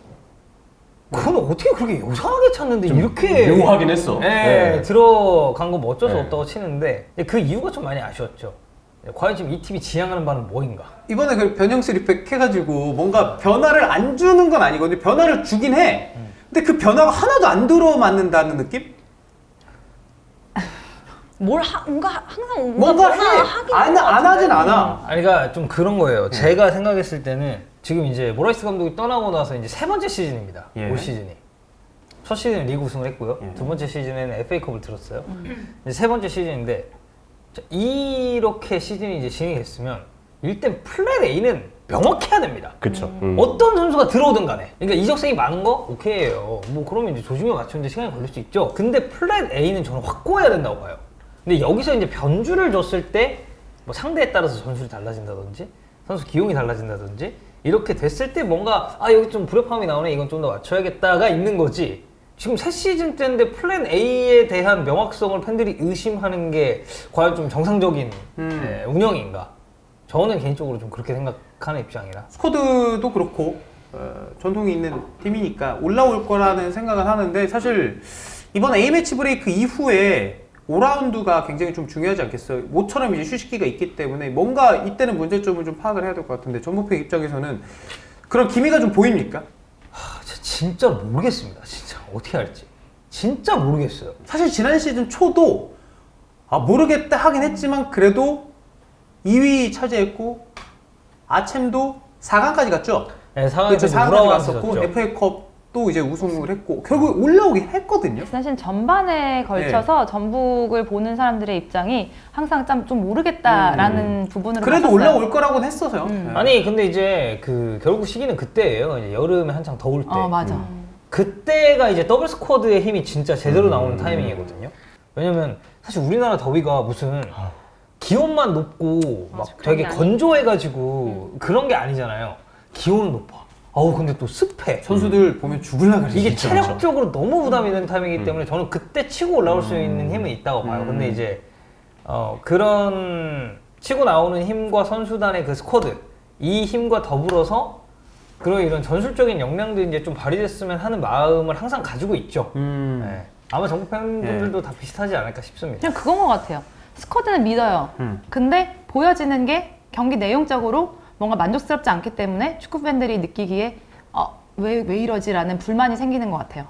그건 어떻게 그렇게 요상하게 찼는데 이렇게 묘하긴 했어. 네, 들어간 건 뭐 어쩔 수 네. 없다고 치는데 그 이유가 좀 많이 아쉬웠죠. 과연 지금 이 팀이 지향하는 바는 뭐인가? 이번에 그 변형스 리팩 해가지고 뭔가 변화를 안 주는 건 아니거든요. 변화를 주긴 해. 근데 그 변화가 하나도 안 들어맞는다는 느낌? 뭔가 항상 뭔가 해. 하긴 안 하진 않아. 아니, 그러니까 좀 그런 거예요. 제가 생각했을 때는 지금 이제 모라이스 감독이 떠나고 나서 이제 세 번째 시즌입니다. 예. 올 시즌이. 첫 시즌은 리그 우승을 했고요. 예. 두 번째 시즌에는 FA컵을 들었어요. 이제 세 번째 시즌인데 자, 이렇게 시즌이 이제 진행됐으면 일단 플랜 A는 명확해야 됩니다. 그쵸. 어떤 선수가 들어오든 간에. 그러니까 이적생이 많은 거 오케이예요. 뭐 그러면 이제 조중혁 갖추는데 시간이 걸릴 수 있죠. 근데 플랜 A는 저는 확고해야 된다고 봐요. 근데 여기서 이제 변주를 줬을 때 뭐 상대에 따라서 전술이 달라진다든지 선수 기용이 달라진다든지 이렇게 됐을 때 뭔가 아 여기 좀 불협화음이 나오네 이건 좀 더 맞춰야겠다가 있는 거지. 지금 새 시즌 때인데 플랜 A에 대한 명확성을 팬들이 의심하는 게 과연 좀 정상적인 운영인가? 저는 개인적으로 좀 그렇게 생각하는 입장이라. 스쿼드도 그렇고 전통이 있는 팀이니까 올라올 거라는 생각은 하는데 사실 이번 A매치 브레이크 이후에 5라운드가 굉장히 좀 중요하지 않겠어요? 모처럼 이제 휴식기가 있기 때문에 뭔가 이때는 문제점을 좀 파악을 해야 될 것 같은데 전북팬 입장에서는 그런 기미가 좀 보입니까? 진짜 모르겠습니다. 진짜 어떻게 할지 진짜 모르겠어요. 사실 지난 시즌 초도 모르겠다 하긴 했지만 그래도 2위 차지했고 아챔도 4강까지 갔죠? 네, 그렇죠. 4강까지 우라와 갔었고 졌죠. FA컵도 이제 우승을 했고 결국 올라오긴 했거든요. 사실 전반에 걸쳐서 전북을 보는 사람들의 입장이 항상 좀 모르겠다라는 부분으로 그래도 갔었어요. 올라올 거라고는 했어서요. 네. 아니 근데 이제 그 결국 시기는 그때예요. 이제 여름에 한창 더울 때. 맞아. 그때가 이제 더블 스쿼드의 힘이 진짜 제대로 나오는 타이밍이거든요. 왜냐면 사실 우리나라 더위가 무슨 기온만 높고 막 되게 건조해가지고 그런 게 아니잖아요. 기온은 높아. 근데 또 습해. 선수들 보면 죽을라 그래. 이게 진짜. 체력적으로 너무 부담이 되는 타이밍이기 때문에 저는 그때 치고 올라올 수 있는 힘은 있다고 봐요. 근데 이제 그런 치고 나오는 힘과 선수단의 그 스쿼드 이 힘과 더불어서 그런 이런 전술적인 역량도 이제 좀 발휘됐으면 하는 마음을 항상 가지고 있죠. 네. 아마 전북 팬분들도 다 비슷하지 않을까 싶습니다. 그냥 그건 것 같아요. 스쿼드는 믿어요. 근데 보여지는 게 경기 내용적으로 뭔가 만족스럽지 않기 때문에 축구 팬들이 느끼기에 왜 이러지라는 불만이 생기는 것 같아요.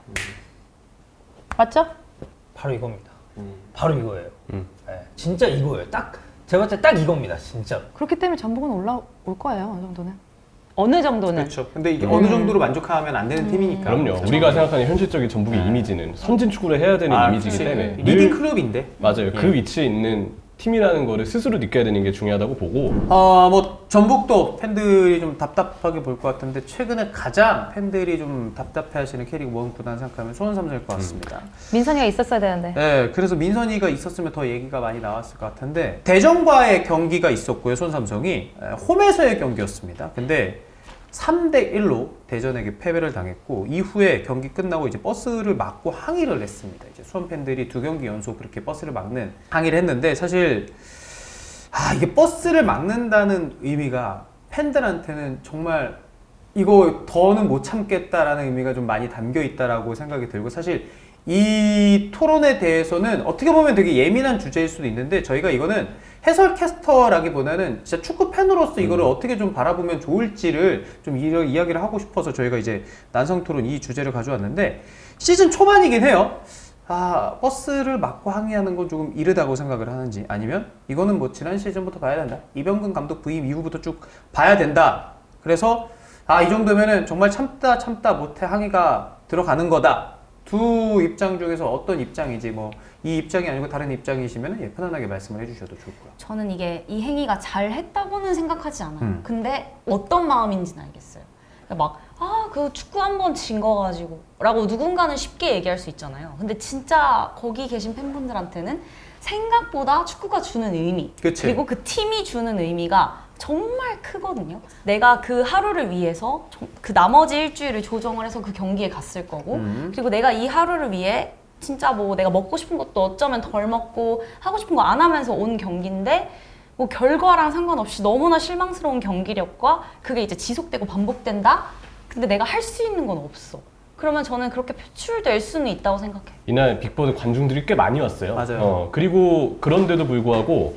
맞죠? 바로 이겁니다. 바로 이거예요. 네. 진짜 이거예요. 딱 제가 봤을 때 딱 이겁니다. 진짜. 그렇기 때문에 전북은 올라올 거예요. 어느 정도는. 어느 정도는. 그렇죠. 근데 이게 어느 정도로 만족하면 안 되는 팀이니까. 그럼요. 우리가 생각하는 현실적인 전북의 이미지는 선진 축구를 해야 되는 이미지이기 그치. 때문에 리딩 늘 클럽인데. 맞아요. 그 위치에 있는 팀이라는 거를 스스로 느껴야 되는 게 중요하다고 보고 뭐 전북도 팬들이 좀 답답하게 볼 것 같은데 최근에 가장 팬들이 좀 답답해하시는 K리그 1 구단 생각하면 수원 삼성일 것 같습니다. 민선이가 있었어야 되는데. 네, 그래서 민선이가 있었으면 더 얘기가 많이 나왔을 것 같은데 대전과의 경기가 있었고요. 수원 삼성이 홈에서의 경기였습니다. 근데 3대1로 대전에게 패배를 당했고 이후에 경기 끝나고 이제 버스를 막고 항의를 했습니다. 이제 수원 팬들이 2경기 연속 그렇게 버스를 막는 항의를 했는데 사실 이게 버스를 막는다는 의미가 팬들한테는 정말 이거 더는 못 참겠다라는 의미가 좀 많이 담겨 있다라고 생각이 들고 사실 이 토론에 대해서는 어떻게 보면 되게 예민한 주제일 수도 있는데 저희가 이거는 해설캐스터라기보다는 진짜 축구 팬으로서 이거를 어떻게 좀 바라보면 좋을지를 좀 이야기를 하고 싶어서 저희가 이제 난성토론 이 주제를 가져왔는데 시즌 초반이긴 해요. 버스를 막고 항의하는 건 조금 이르다고 생각을 하는지, 아니면 이거는 뭐 지난 시즌부터 봐야 된다, 이병근 감독 부임 이후부터 쭉 봐야 된다, 그래서 이 정도면은 정말 참다 못해 항의가 들어가는 거다. 두 입장 중에서 어떤 입장이지, 뭐 이 입장이 아니고 다른 입장이시면 편안하게 말씀을 해주셔도 좋을 거예요. 저는 이게 이 행위가 잘 했다고는 생각하지 않아요. 근데 어떤 마음인지는 알겠어요. 막 그 축구 한 번 진 거 가지고 라고 누군가는 쉽게 얘기할 수 있잖아요. 근데 진짜 거기 계신 팬분들한테는 생각보다 축구가 주는 의미, 그치. 그리고 그 팀이 주는 의미가 정말 크거든요. 내가 그 하루를 위해서 그 나머지 일주일을 조정을 해서 그 경기에 갔을 거고, 그리고 내가 이 하루를 위해 진짜 뭐 내가 먹고 싶은 것도 어쩌면 덜 먹고 하고 싶은 거 안 하면서 온 경기인데, 뭐 결과랑 상관없이 너무나 실망스러운 경기력과 그게 이제 지속되고 반복된다? 근데 내가 할 수 있는 건 없어. 그러면 저는 그렇게 표출될 수는 있다고 생각해요. 이날 빅보드 관중들이 꽤 많이 왔어요. 맞아요. 그리고 그런데도 불구하고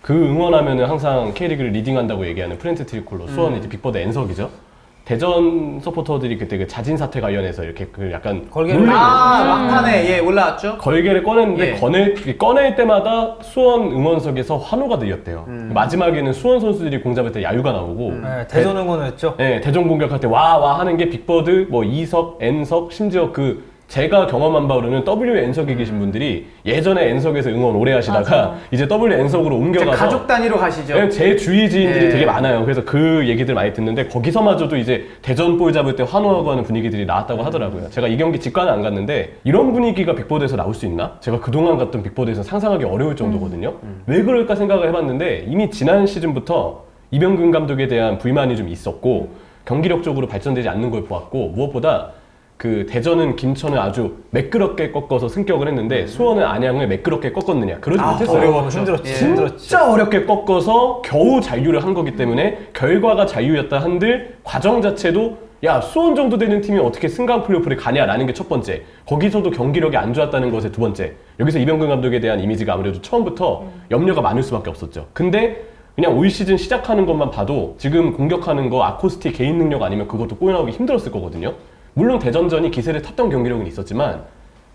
그 응원하면은 항상 K리그를 리딩한다고 얘기하는 프렌트 트리콜로 수원 이제 빅보드 N석이죠. 대전 서포터들이 그때 그 자진 사퇴 관련해서 이렇게 그 약간 걸개를 막판에 올라왔죠. 걸개를 꺼냈는데 예. 꺼낼 때마다 수원 응원석에서 환호가 들렸대요. 마지막에는 수원 선수들이 공잡을 때 야유가 나오고 네, 대전 응원을 했죠. 네, 대전 공격할 때 와 하는 게 빅버드, 뭐 E석, N석, 심지어 그 제가 경험한 바로는 WN석에 계신 분들이 예전에 N석에서 응원 오래 하시다가 맞아. 이제 WN석으로 옮겨가서 가족 단위로 가시죠. 네, 제 주위 지인들이 예. 되게 많아요. 그래서 그 얘기들 많이 듣는데 거기서마저도 이제 대전 볼 잡을 때 환호하고 하는 분위기들이 나왔다고 하더라고요. 제가 이 경기 직관은 안 갔는데 이런 분위기가 빅보드에서 나올 수 있나? 제가 그동안 갔던 빅보드에서 상상하기 어려울 정도거든요. 왜 그럴까 생각을 해봤는데 이미 지난 시즌부터 이병근 감독에 대한 불만이 좀 있었고 경기력적으로 발전되지 않는 걸 보았고, 무엇보다 그 대전은 김천을 아주 매끄럽게 꺾어서 승격을 했는데 수원은 안양을 매끄럽게 꺾었느냐? 그러지 못했어요. 어려웠죠. 힘들었지. 예. 진짜 어렵게 꺾어서 겨우 잔류를 한 거기 때문에 결과가 잔류였다 한들 과정 자체도 야, 수원 정도 되는 팀이 어떻게 승강 플레이오프를 가냐라는 게 첫 번째. 거기서도 경기력이 안 좋았다는 것의 두 번째. 여기서 이병근 감독에 대한 이미지가 아무래도 처음부터 염려가 많을 수밖에 없었죠. 근데 그냥 올 시즌 시작하는 것만 봐도 지금 공격하는 거 아코스틱 개인 능력 아니면 그것도 골 나오기 힘들었을 거거든요. 물론 대전전이 기세를 탔던 경기력은 있었지만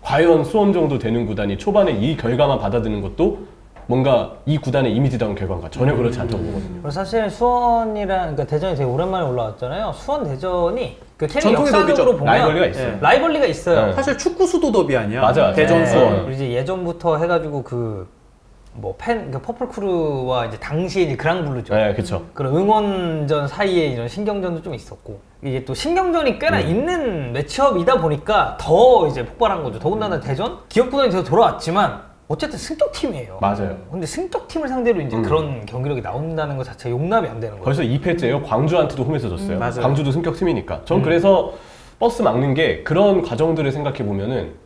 과연 수원 정도 되는 구단이 초반에 이 결과만 받아들이는 것도 뭔가 이 구단의 이미지다운 결과인가? 전혀 그렇지 않다고 보거든요. 그리고 사실 수원이랑 그러니까 대전이 되게 오랜만에 올라왔잖아요. 수원 대전이 그 K리그 전통의 역사적으로 더비죠. 보면 라이벌리가 있어요. 예. 라이벌리가 있어요. 네. 사실 축구 수도 더비 아니야. 맞아. 대전 네. 수원. 그리고 이제 예전부터 해가지고 그 퍼플 크루와 이제 당시에 이제 그랑블루죠. 네, 그렇죠. 그런 응원전 사이에 이런 신경전도 좀 있었고, 이게 또 신경전이 꽤나 있는 매치업이다 보니까 더 이제 폭발한 거죠. 더군다나 대전 기업구단이 돼서 돌아왔지만 어쨌든 승격팀이에요. 맞아요. 근데 승격팀을 상대로 이제 그런 경기력이 나온다는 것 자체가 용납이 안 되는 거예요. 벌써 2패째예요. 광주한테도 홈에서 졌어요. 맞아요. 광주도 승격팀이니까. 전 그래서 버스 막는 게 그런 과정들을 생각해 보면은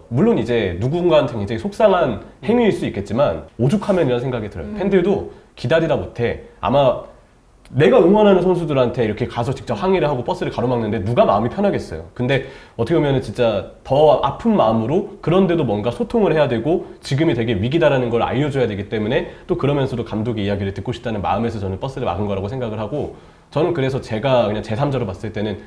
물론 이제 누군가한테 굉장히 속상한 행위일 수 있겠지만 오죽하면이라는 생각이 들어요. 팬들도 기다리다 못해 아마 내가 응원하는 선수들한테 이렇게 가서 직접 항의를 하고 버스를 가로막는데 누가 마음이 편하겠어요. 근데 어떻게 보면 진짜 더 아픈 마음으로 그런데도 뭔가 소통을 해야 되고 지금이 되게 위기다라는 걸 알려줘야 되기 때문에 또 그러면서도 감독의 이야기를 듣고 싶다는 마음에서 저는 버스를 막은 거라고 생각을 하고, 저는 그래서 제가 그냥 제3자로 봤을 때는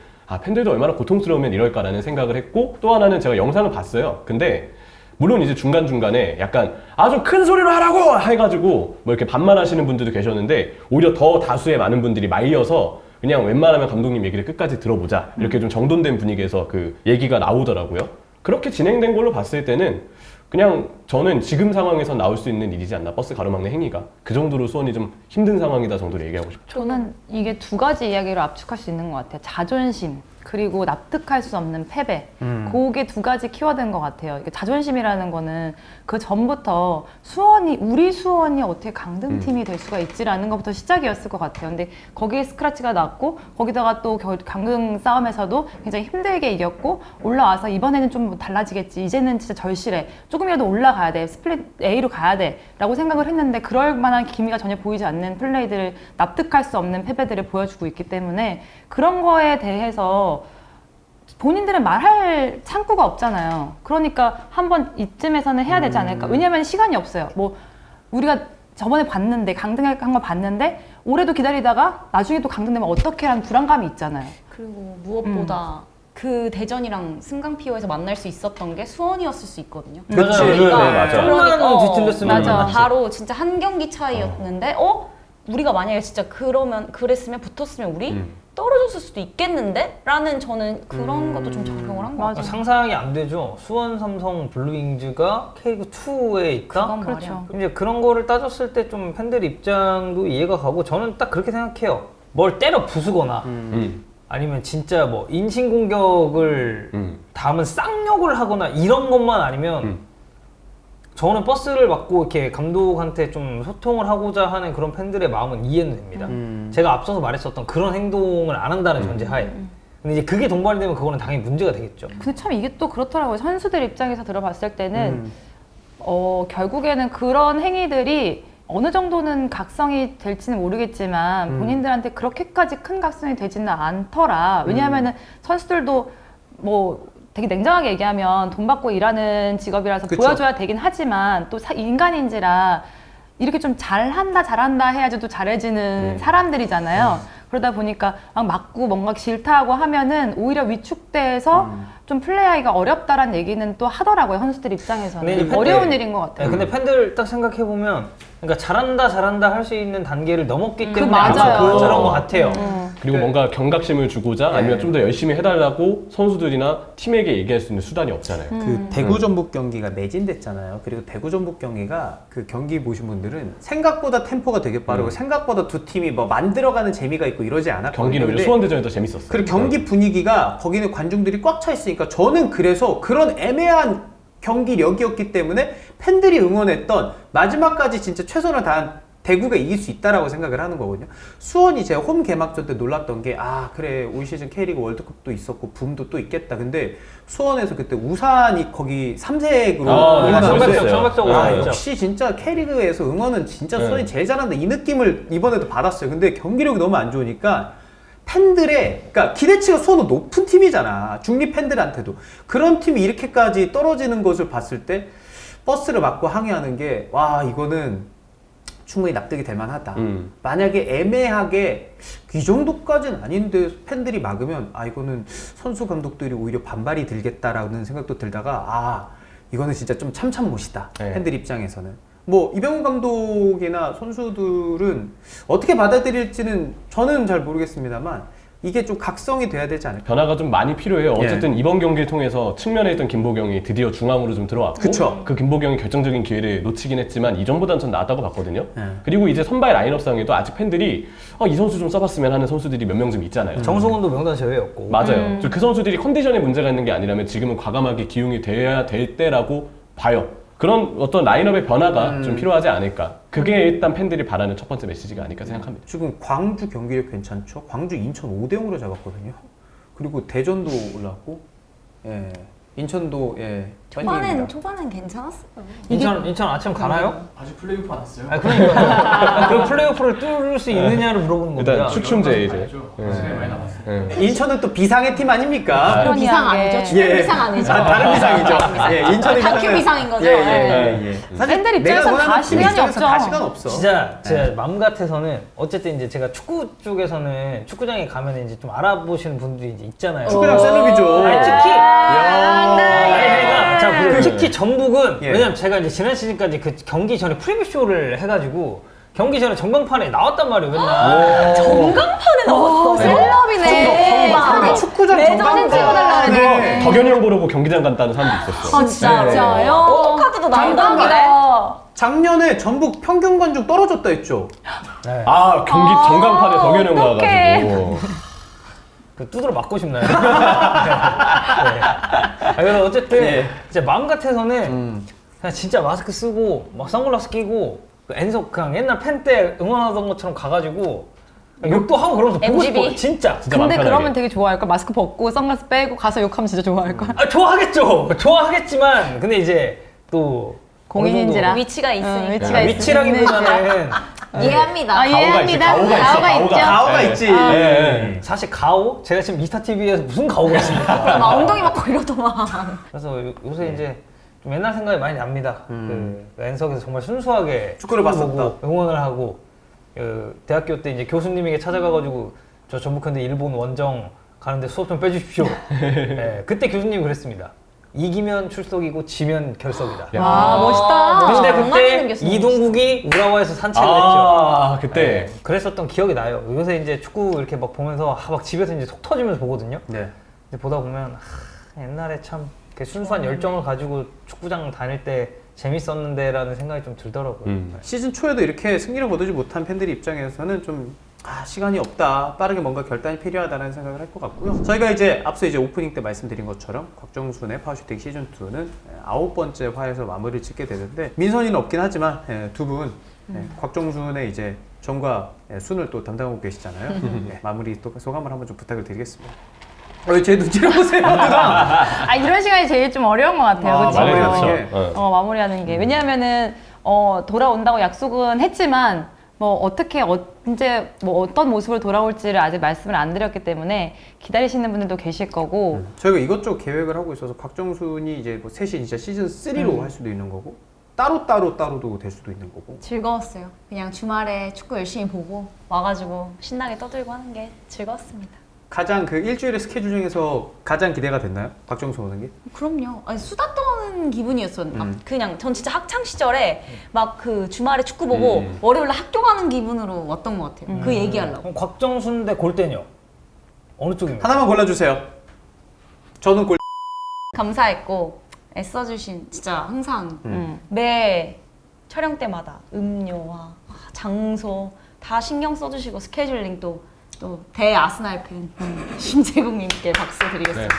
팬들도 얼마나 고통스러우면 이럴까라는 생각을 했고, 또 하나는 제가 영상을 봤어요. 근데 물론 이제 중간중간에 약간 아주 큰 소리로 하라고 해가지고 뭐 이렇게 반말하시는 분들도 계셨는데 오히려 더 다수의 많은 분들이 말려서 그냥 웬만하면 감독님 얘기를 끝까지 들어보자 이렇게 좀 정돈된 분위기에서 그 얘기가 나오더라고요. 그렇게 진행된 걸로 봤을 때는 그냥 저는 지금 상황에서 나올 수 있는 일이지 않나, 버스 가로막는 행위가. 그 정도로 수원이 좀 힘든 상황이다 정도로 얘기하고 싶어요. 저는 이게 두 가지 이야기를 압축할 수 있는 것 같아요. 자존심, 그리고 납득할 수 없는 패배. 그게 두 가지 키워드인 것 같아요. 이게 자존심이라는 거는 그 전부터 우리 수원이 어떻게 강등팀이 될 수가 있지라는 것부터 시작이었을 것 같아요. 근데 거기에 스크래치가 났고, 거기다가 또 강등 싸움에서도 굉장히 힘들게 이겼고, 올라와서 이번에는 좀 달라지겠지. 이제는 진짜 절실해. 조금이라도 올라가야 돼. 스플릿 A로 가야 돼. 라고 생각을 했는데, 그럴 만한 기미가 전혀 보이지 않는 플레이들을, 납득할 수 없는 패배들을 보여주고 있기 때문에 그런 거에 대해서 본인들은 말할 창구가 없잖아요. 그러니까 한번 이쯤에서는 해야 되지 않을까. 왜냐면 시간이 없어요. 뭐 우리가 저번에 봤는데, 강등한 거 봤는데 올해도 기다리다가 나중에 또 강등되면 어떻게 하는 불안감이 있잖아요. 그리고 무엇보다 그 대전이랑 승강피오에서 만날 수 있었던 게 수원이었을 수 있거든요. 그치. 네, 맞아. 좀만 뒤틀렸으면 맞아. 만났지. 바로 진짜 한 경기 차이였는데 우리가 만약에 진짜 그랬으면 붙었으면 우리 떨어졌을 수도 있겠는데? 라는 저는 그런 것도 좀 적용을 한 것 맞아. 같아요. 상상이 안 되죠. 수원 삼성 블루윙즈가 K리그 2에 있다. 그건 그렇죠. 말이야. 이제 그런 거를 따졌을 때 좀 팬들 입장도 이해가 가고 저는 딱 그렇게 생각해요. 뭘 때려 부수거나 아니면 진짜 뭐 인신공격을 담은 쌍욕을 하거나 이런 것만 아니면 저는 버스를 맡고 이렇게 감독한테 좀 소통을 하고자 하는 그런 팬들의 마음은 이해는 됩니다. 제가 앞서서 말했었던 그런 행동을 안 한다는 전제하에. 근데 이제 그게 동반이 되면 그거는 당연히 문제가 되겠죠. 근데 참 이게 또 그렇더라고요. 선수들 입장에서 들어봤을 때는 결국에는 그런 행위들이 어느 정도는 각성이 될지는 모르겠지만 본인들한테 그렇게까지 큰 각성이 되지는 않더라. 왜냐하면은 선수들도 뭐 되게 냉정하게 얘기하면 돈 받고 일하는 직업이라서 그쵸. 보여줘야 되긴 하지만 또 인간인지라 이렇게 좀 잘한다 해야지 또 잘해지는 사람들이잖아요. 그러다 보니까 막 맞고 뭔가 싫다고 하면은 오히려 위축돼서 좀 플레이하기가 어렵다라는 얘기는 또 하더라고요. 선수들 근데 입장에서는. 이제 어려운 일인 것 같아요. 네, 근데 팬들 딱 생각해보면 그러니까 잘한다 할 수 있는 단계를 넘었기 때문에 맞아요. 아마 저런 것 같아요. 그리고 뭔가 경각심을 주고자 아니면 좀 더 열심히 해달라고 선수들이나 팀에게 얘기할 수 있는 수단이 없잖아요. 그 대구 전북 경기가 매진됐잖아요. 그리고 대구 전북 경기가 그 경기 보신 분들은 생각보다 템포가 되게 빠르고 생각보다 두 팀이 뭐 만들어가는 재미가 있고 이러지 않았거든요. 경기는 오히려 근데 수원대전이 더 재밌었어요. 그리고 경기 분위기가 거기는 관중들이 꽉 차 있으니까 저는 그래서 그런 애매한 경기력이었기 때문에 팬들이 응원했던 마지막까지 진짜 최선을 다한 대구가 이길 수 있다라고 생각을 하는 거거든요. 수원이 제가 홈 개막전 때 놀랐던 게 그래 올 시즌 K리그 월드컵도 있었고 붐도 또 있겠다. 근데 수원에서 그때 우산이 거기 삼색으로 응원하는데 정백적으로 했죠. 역시 진짜 K리그에서 응원은 진짜 수원이 제일 잘한다 이 느낌을 이번에도 받았어요. 근데 경기력이 너무 안 좋으니까 팬들의 그러니까 기대치가 수원은 높은 팀이잖아. 중립 팬들한테도 그런 팀이 이렇게까지 떨어지는 것을 봤을 때 버스를 맞고 항의하는 게 와 이거는 충분히 납득이 될 만하다. 만약에 애매하게 이 정도까지는 아닌데 팬들이 막으면 이거는 선수 감독들이 오히려 반발이 들겠다라는 생각도 들다가 이거는 진짜 좀 참못이다. 네. 팬들 입장에서는. 뭐 이병훈 감독이나 선수들은 어떻게 받아들일지는 저는 잘 모르겠습니다만 이게 좀 각성이 돼야 되지 않을까. 변화가 좀 많이 필요해요. 어쨌든 이번 경기를 통해서 측면에 있던 김보경이 드디어 중앙으로 좀 들어왔고 그쵸. 그 김보경이 결정적인 기회를 놓치긴 했지만 이전보다는 전 나았다고 봤거든요. 그리고 이제 선발 라인업상에도 아직 팬들이 이 선수 좀 써봤으면 하는 선수들이 몇 명 좀 있잖아요. 정승원도 명단 제외였고. 맞아요. 그 선수들이 컨디션에 문제가 있는 게 아니라면 지금은 과감하게 기용이 돼야 될 때라고 봐요. 그런 어떤 라인업의 변화가 좀 필요하지 않을까. 그게 일단 팬들이 바라는 첫 번째 메시지가 아닐까 생각합니다. 지금 광주 경기력 괜찮죠? 광주 인천 5대0으로 잡았거든요. 그리고 대전도 올랐고, 인천도 초반엔 괜찮았어요. 인천 아침 가나요? 아직 플레이오프 안 왔어요. 그러니까 그 플레이오프를 뚫을 수 있느냐를 물어보는 겁니다. 일단 추첨제 이제. 시간이 많이 남았어요. 인천은 또 비상의 팀 아닙니까? 그런 비상 이야기. 아니죠? 추가 비상 아니죠? 다른 비상이죠. 인천이 다큐 비상인 거죠? 사실 팬들 내가 입장에선 원하는 다 팀 시간이 입장에서 다 없죠. 시간 없어. 진짜 제 마음 같아서는 어쨌든 이제 제가 축구 쪽에서는 축구장에 가면 이제 좀 알아보시는 분들이 이제 있잖아요. 축구장 셀럽이죠. 아니, 특히 야. 자, 특히 전북은 예. 왜냐면 제가 이제 지난 시즌까지 그 경기 전에 프리뷰 쇼를 해가지고 경기 전에 전광판에 나왔단 말이에요 맨날. 전광판에 나왔어. 셀럽이네. 전광판. 축구장 전광판에 덕현이 보려고 경기장 간다는 사람도 있었어. 진짜요? 포토카드도 나온다는데. 작년에 전북 평균 관중 떨어졌다 했죠. 네. 경기 전광판에 덕현이 형 나와가지고. 그 두드러 맞고 싶나요? 네. 그래서 어쨌든 진짜 마음 같아서는 그냥 진짜 마스크 쓰고 막 선글라스 끼고 그 엔석 그냥 옛날 팬 때 응원하던 것처럼 가가지고 욕도 하고 그러면서 보고 MGB? 싶어 진짜. 진짜 근데 마음 그러면 편하게. 되게 좋아할걸. 마스크 벗고 선글라스 빼고 가서 욕하면 진짜 좋아할걸. 좋아하겠죠. 좋아하겠지만 근데 이제 또 공인인지라. 위치가 있으니까. 위치가 위치라기보다는 이해합니다. 이해합니다. 가오가 있지. 가오가 있지. 사실 가오? 제가 지금 미스터 TV에서 무슨 가오가 있습니까? 막 엉덩이 맞고 이러더만. 그래서 요새 이제 좀 옛날 생각이 많이 납니다. 그 엔석에서 정말 순수하게 축구를 보고 봤었다. 응원을 하고 대학교 때 이제 교수님에게 찾아가가지고 저 전북한테 일본 원정 가는데 수업 좀 빼주십시오. 네, 그때 교수님 그랬습니다. 이기면 출석이고 지면 결석이다. 야. 아, 멋있다. 근데 정말 그때 생겼으면 이동국이 우라와에서 산책을 했죠. 아, 그때. 네, 그랬었던 기억이 나요. 요새 이제 축구 이렇게 막 보면서 막 집에서 이제 속 터지면서 보거든요. 네. 근데 보다 보면 옛날에 참 이렇게 순수한 열정을 가지고 축구장 다닐 때 재밌었는데라는 생각이 좀 들더라고요. 시즌 초에도 이렇게 승리를 거두지 못한 팬들 입장에서는 좀 시간이 없다, 빠르게 뭔가 결단이 필요하다는 생각을 할 것 같고요. 저희가 이제 앞서 이제 오프닝 때 말씀드린 것처럼 곽정순의 파워슈팅 시즌 2는 9번째 화에서 마무리를 짓게 되는데 민선이는 없긴 하지만 두 분 곽정순의 이제 정과 순을 또 담당하고 계시잖아요. 마무리 또 소감을 한번 좀 부탁을 드리겠습니다. 왜 제 눈치를 보세요? 아, 이런 시간이 제일 좀 어려운 것 같아요. 그치? 많이 마무리하는 그렇죠. 게. 마무리하는 게. 왜냐하면은, 돌아온다고 약속은 했지만, 뭐, 어떻게, 언제, 뭐, 어떤 모습으로 돌아올지를 아직 말씀을 안 드렸기 때문에 기다리시는 분들도 계실 거고, 저희가 이것저것 계획을 하고 있어서 곽정순이 이제 뭐 셋이 진짜 시즌 3로 할 수도 있는 거고 따로도 될 수도 있는 거고. 즐거웠어요. 그냥 주말에 축구 열심히 보고 와가지고 신나게 떠들고 하는 게 즐거웠습니다. 가장 그 일주일의 스케줄 중에서 가장 기대가 됐나요? 곽정순 오는 게? 그럼요. 아니, 수다 떠는 기분이었어요. 그냥 전 진짜 학창 시절에 막 그 주말에 축구 보고 월요일날 학교 가는 기분으로 왔던 것 같아요. 그 얘기하려고. 그럼 곽정순 대 골대녀 어느 쪽입니까? 하나만 골라주세요. 저는 골. 감사했고 애써주신 진짜 항상 매 촬영 때마다 음료와 장소 다 신경 써주시고 스케줄링 또 대아스날 팬 심재국님께 박수 드리겠습니다.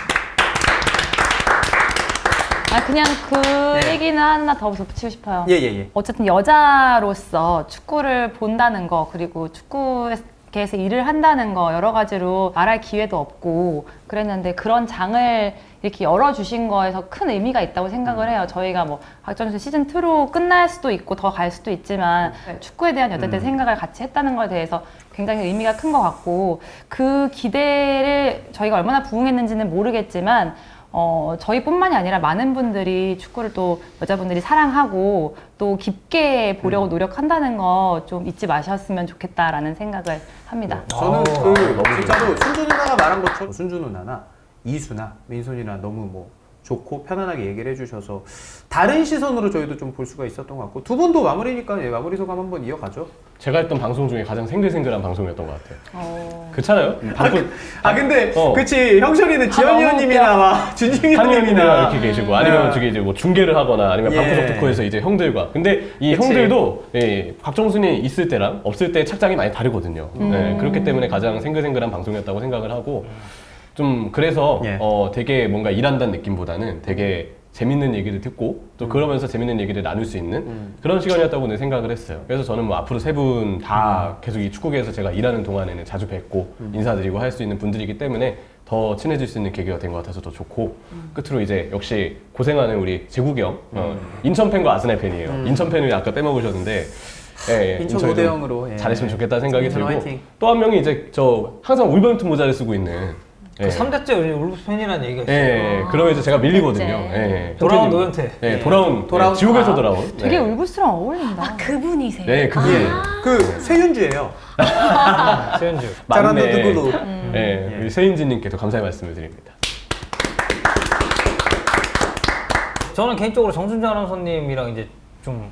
아, 그냥 그 네. 얘기는 하나 더 덧붙이고 싶어요. 예. 어쨌든 여자로서 축구를 본다는 거, 그리고 축구계에서 일을 한다는 거 여러 가지로 말할 기회도 없고 그랬는데 그런 장을 이렇게 열어주신 거에서 큰 의미가 있다고 생각을 해요. 저희가 뭐 박정순 시즌 2로 끝날 수도 있고 더 갈 수도 있지만 축구에 대한 여자들의 생각을 같이 했다는 거에 대해서 굉장히 의미가 큰 것 같고 그 기대를 저희가 얼마나 부응했는지는 모르겠지만 저희뿐만이 아니라 많은 분들이 축구를 또 여자분들이 사랑하고 또 깊게 보려고 노력한다는 거 좀 잊지 마셨으면 좋겠다라는 생각을 합니다. 저는 너무 진짜로 순주 누나가 말한 것처럼 순주 누나나 이수나 민선이나 너무 뭐 좋고 편안하게 얘기를 해주셔서 다른 시선으로 저희도 좀 볼 수가 있었던 것 같고 두 분도 마무리니까 마무리 소감 한번 이어가죠. 제가 했던 방송 중에 가장 생글생글한 방송이었던 것 같아요. 그렇잖아요? 근데 어. 그치 형철이는 지현이 형님이나 막 준중이 한영이나 형님이나 이렇게 계시고 아니면 저기 이제 뭐 중계를 하거나 아니면 예. 방구석 토크에서 이제 형들과 근데 이 그치. 형들도 예, 곽정순이 있을 때랑 없을 때 착장이 많이 다르거든요. 예, 그렇기 때문에 가장 생글생글한 방송이었다고 생각을 하고 좀 그래서 예. 되게 뭔가 일한다는 느낌보다는 되게 재밌는 얘기를 듣고 또 그러면서 재밌는 얘기를 나눌 수 있는 그런 시간이었다고 는 생각을 했어요. 그래서 저는 뭐 앞으로 세 분 다 계속 이 축구계에서 제가 일하는 동안에는 자주 뵙고 인사드리고 할 수 있는 분들이기 때문에 더 친해질 수 있는 계기가 된 것 같아서 더 좋고 끝으로 이제 역시 고생하는 우리 재국이 형 인천 팬과 아스날 팬이에요. 인천 팬을 아까 빼먹으셨는데 예, 인천 인천이 5대0으로 잘했으면 좋겠다는 생각이 인천 들고 화이팅. 또 한 명이 이제 저 항상 울버햄튼 모자를 쓰고 있는 그 3대째 울브스 팬이라는 얘기가 있어요. 예, 그러면 이제 제가 밀리거든요. 삼대째. 예, 돌아온 형태님. 노현태. 예, 돌아온 돌아온 지옥에서 아. 돌아온. 되게 네. 울브스랑 어울린다. 그분이세요? 네, 그분. 예. 그 최윤주예요. 세현주. 잘한다 맞네. 누구도. 예, 우리 세인지님께도 감사의 말씀을 드립니다. 저는 개인적으로 정순재 아나운서님이랑 이제 좀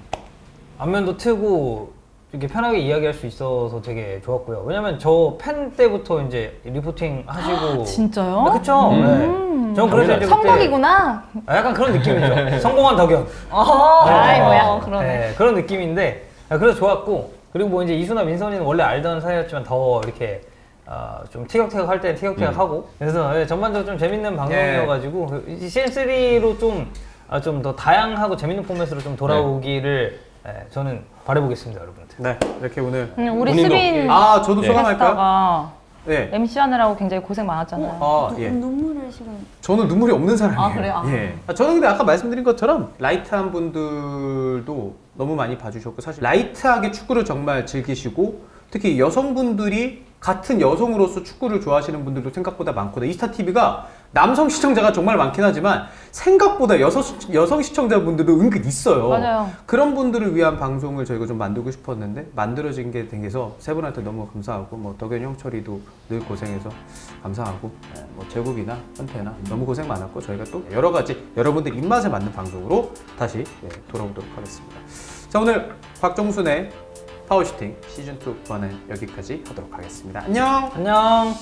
안면도 트고 이렇게 편하게 이야기할 수 있어서 되게 좋았고요. 왜냐면 저 팬 때부터 이제 리포팅 하시고. 진짜요? 네, 그쵸? 네. 저는 그래서 이제 그때 성덕이구나. 약간 그런 느낌이죠. 성공한 덕연. 아이, 뭐야. 그러네. 네, 그런 느낌인데 그래서 좋았고 그리고 뭐 이제 이수나 민선이는 원래 알던 사이였지만 더 이렇게 좀 티격태격 할 때는 티격태격하고 그래서 전반적으로 좀 재밌는 방송이어가지고 시즌 3로 좀 더 다양하고 재밌는 포맷으로 좀 돌아오기를 저는 바라보겠습니다, 여러분들. 네, 이렇게 오늘 우리 본인도. 수빈 저도 소감할까요? 캐스터가 네. MC 하느라고 굉장히 고생 많았잖아요. 예. 눈물을 지금. 저는 눈물이 없는 사람이에요. 아, 그래요? 아. 예. 저는 근데 아까 말씀드린 것처럼 라이트한 분들도 너무 많이 봐주셨고 사실 라이트하게 축구를 정말 즐기시고 특히 여성분들이 같은 여성으로서 축구를 좋아하시는 분들도 생각보다 많거든요. 이스타TV가 남성 시청자가 정말 많긴 하지만 생각보다 여성 시청자분들도 은근 있어요. 맞아요. 그런 분들을 위한 방송을 저희가 좀 만들고 싶었는데 만들어진 게 되서 세 분한테 너무 감사하고 뭐 덕현 형철이도 늘 고생해서 감사하고 뭐 제국이나 현태나 너무 고생 많았고 저희가 또 여러 가지 여러분들 입맛에 맞는 방송으로 다시 돌아오도록 하겠습니다. 자, 오늘 박종순의 파워슈팅 시즌2 1은 여기까지 하도록 하겠습니다. 안녕. 안녕.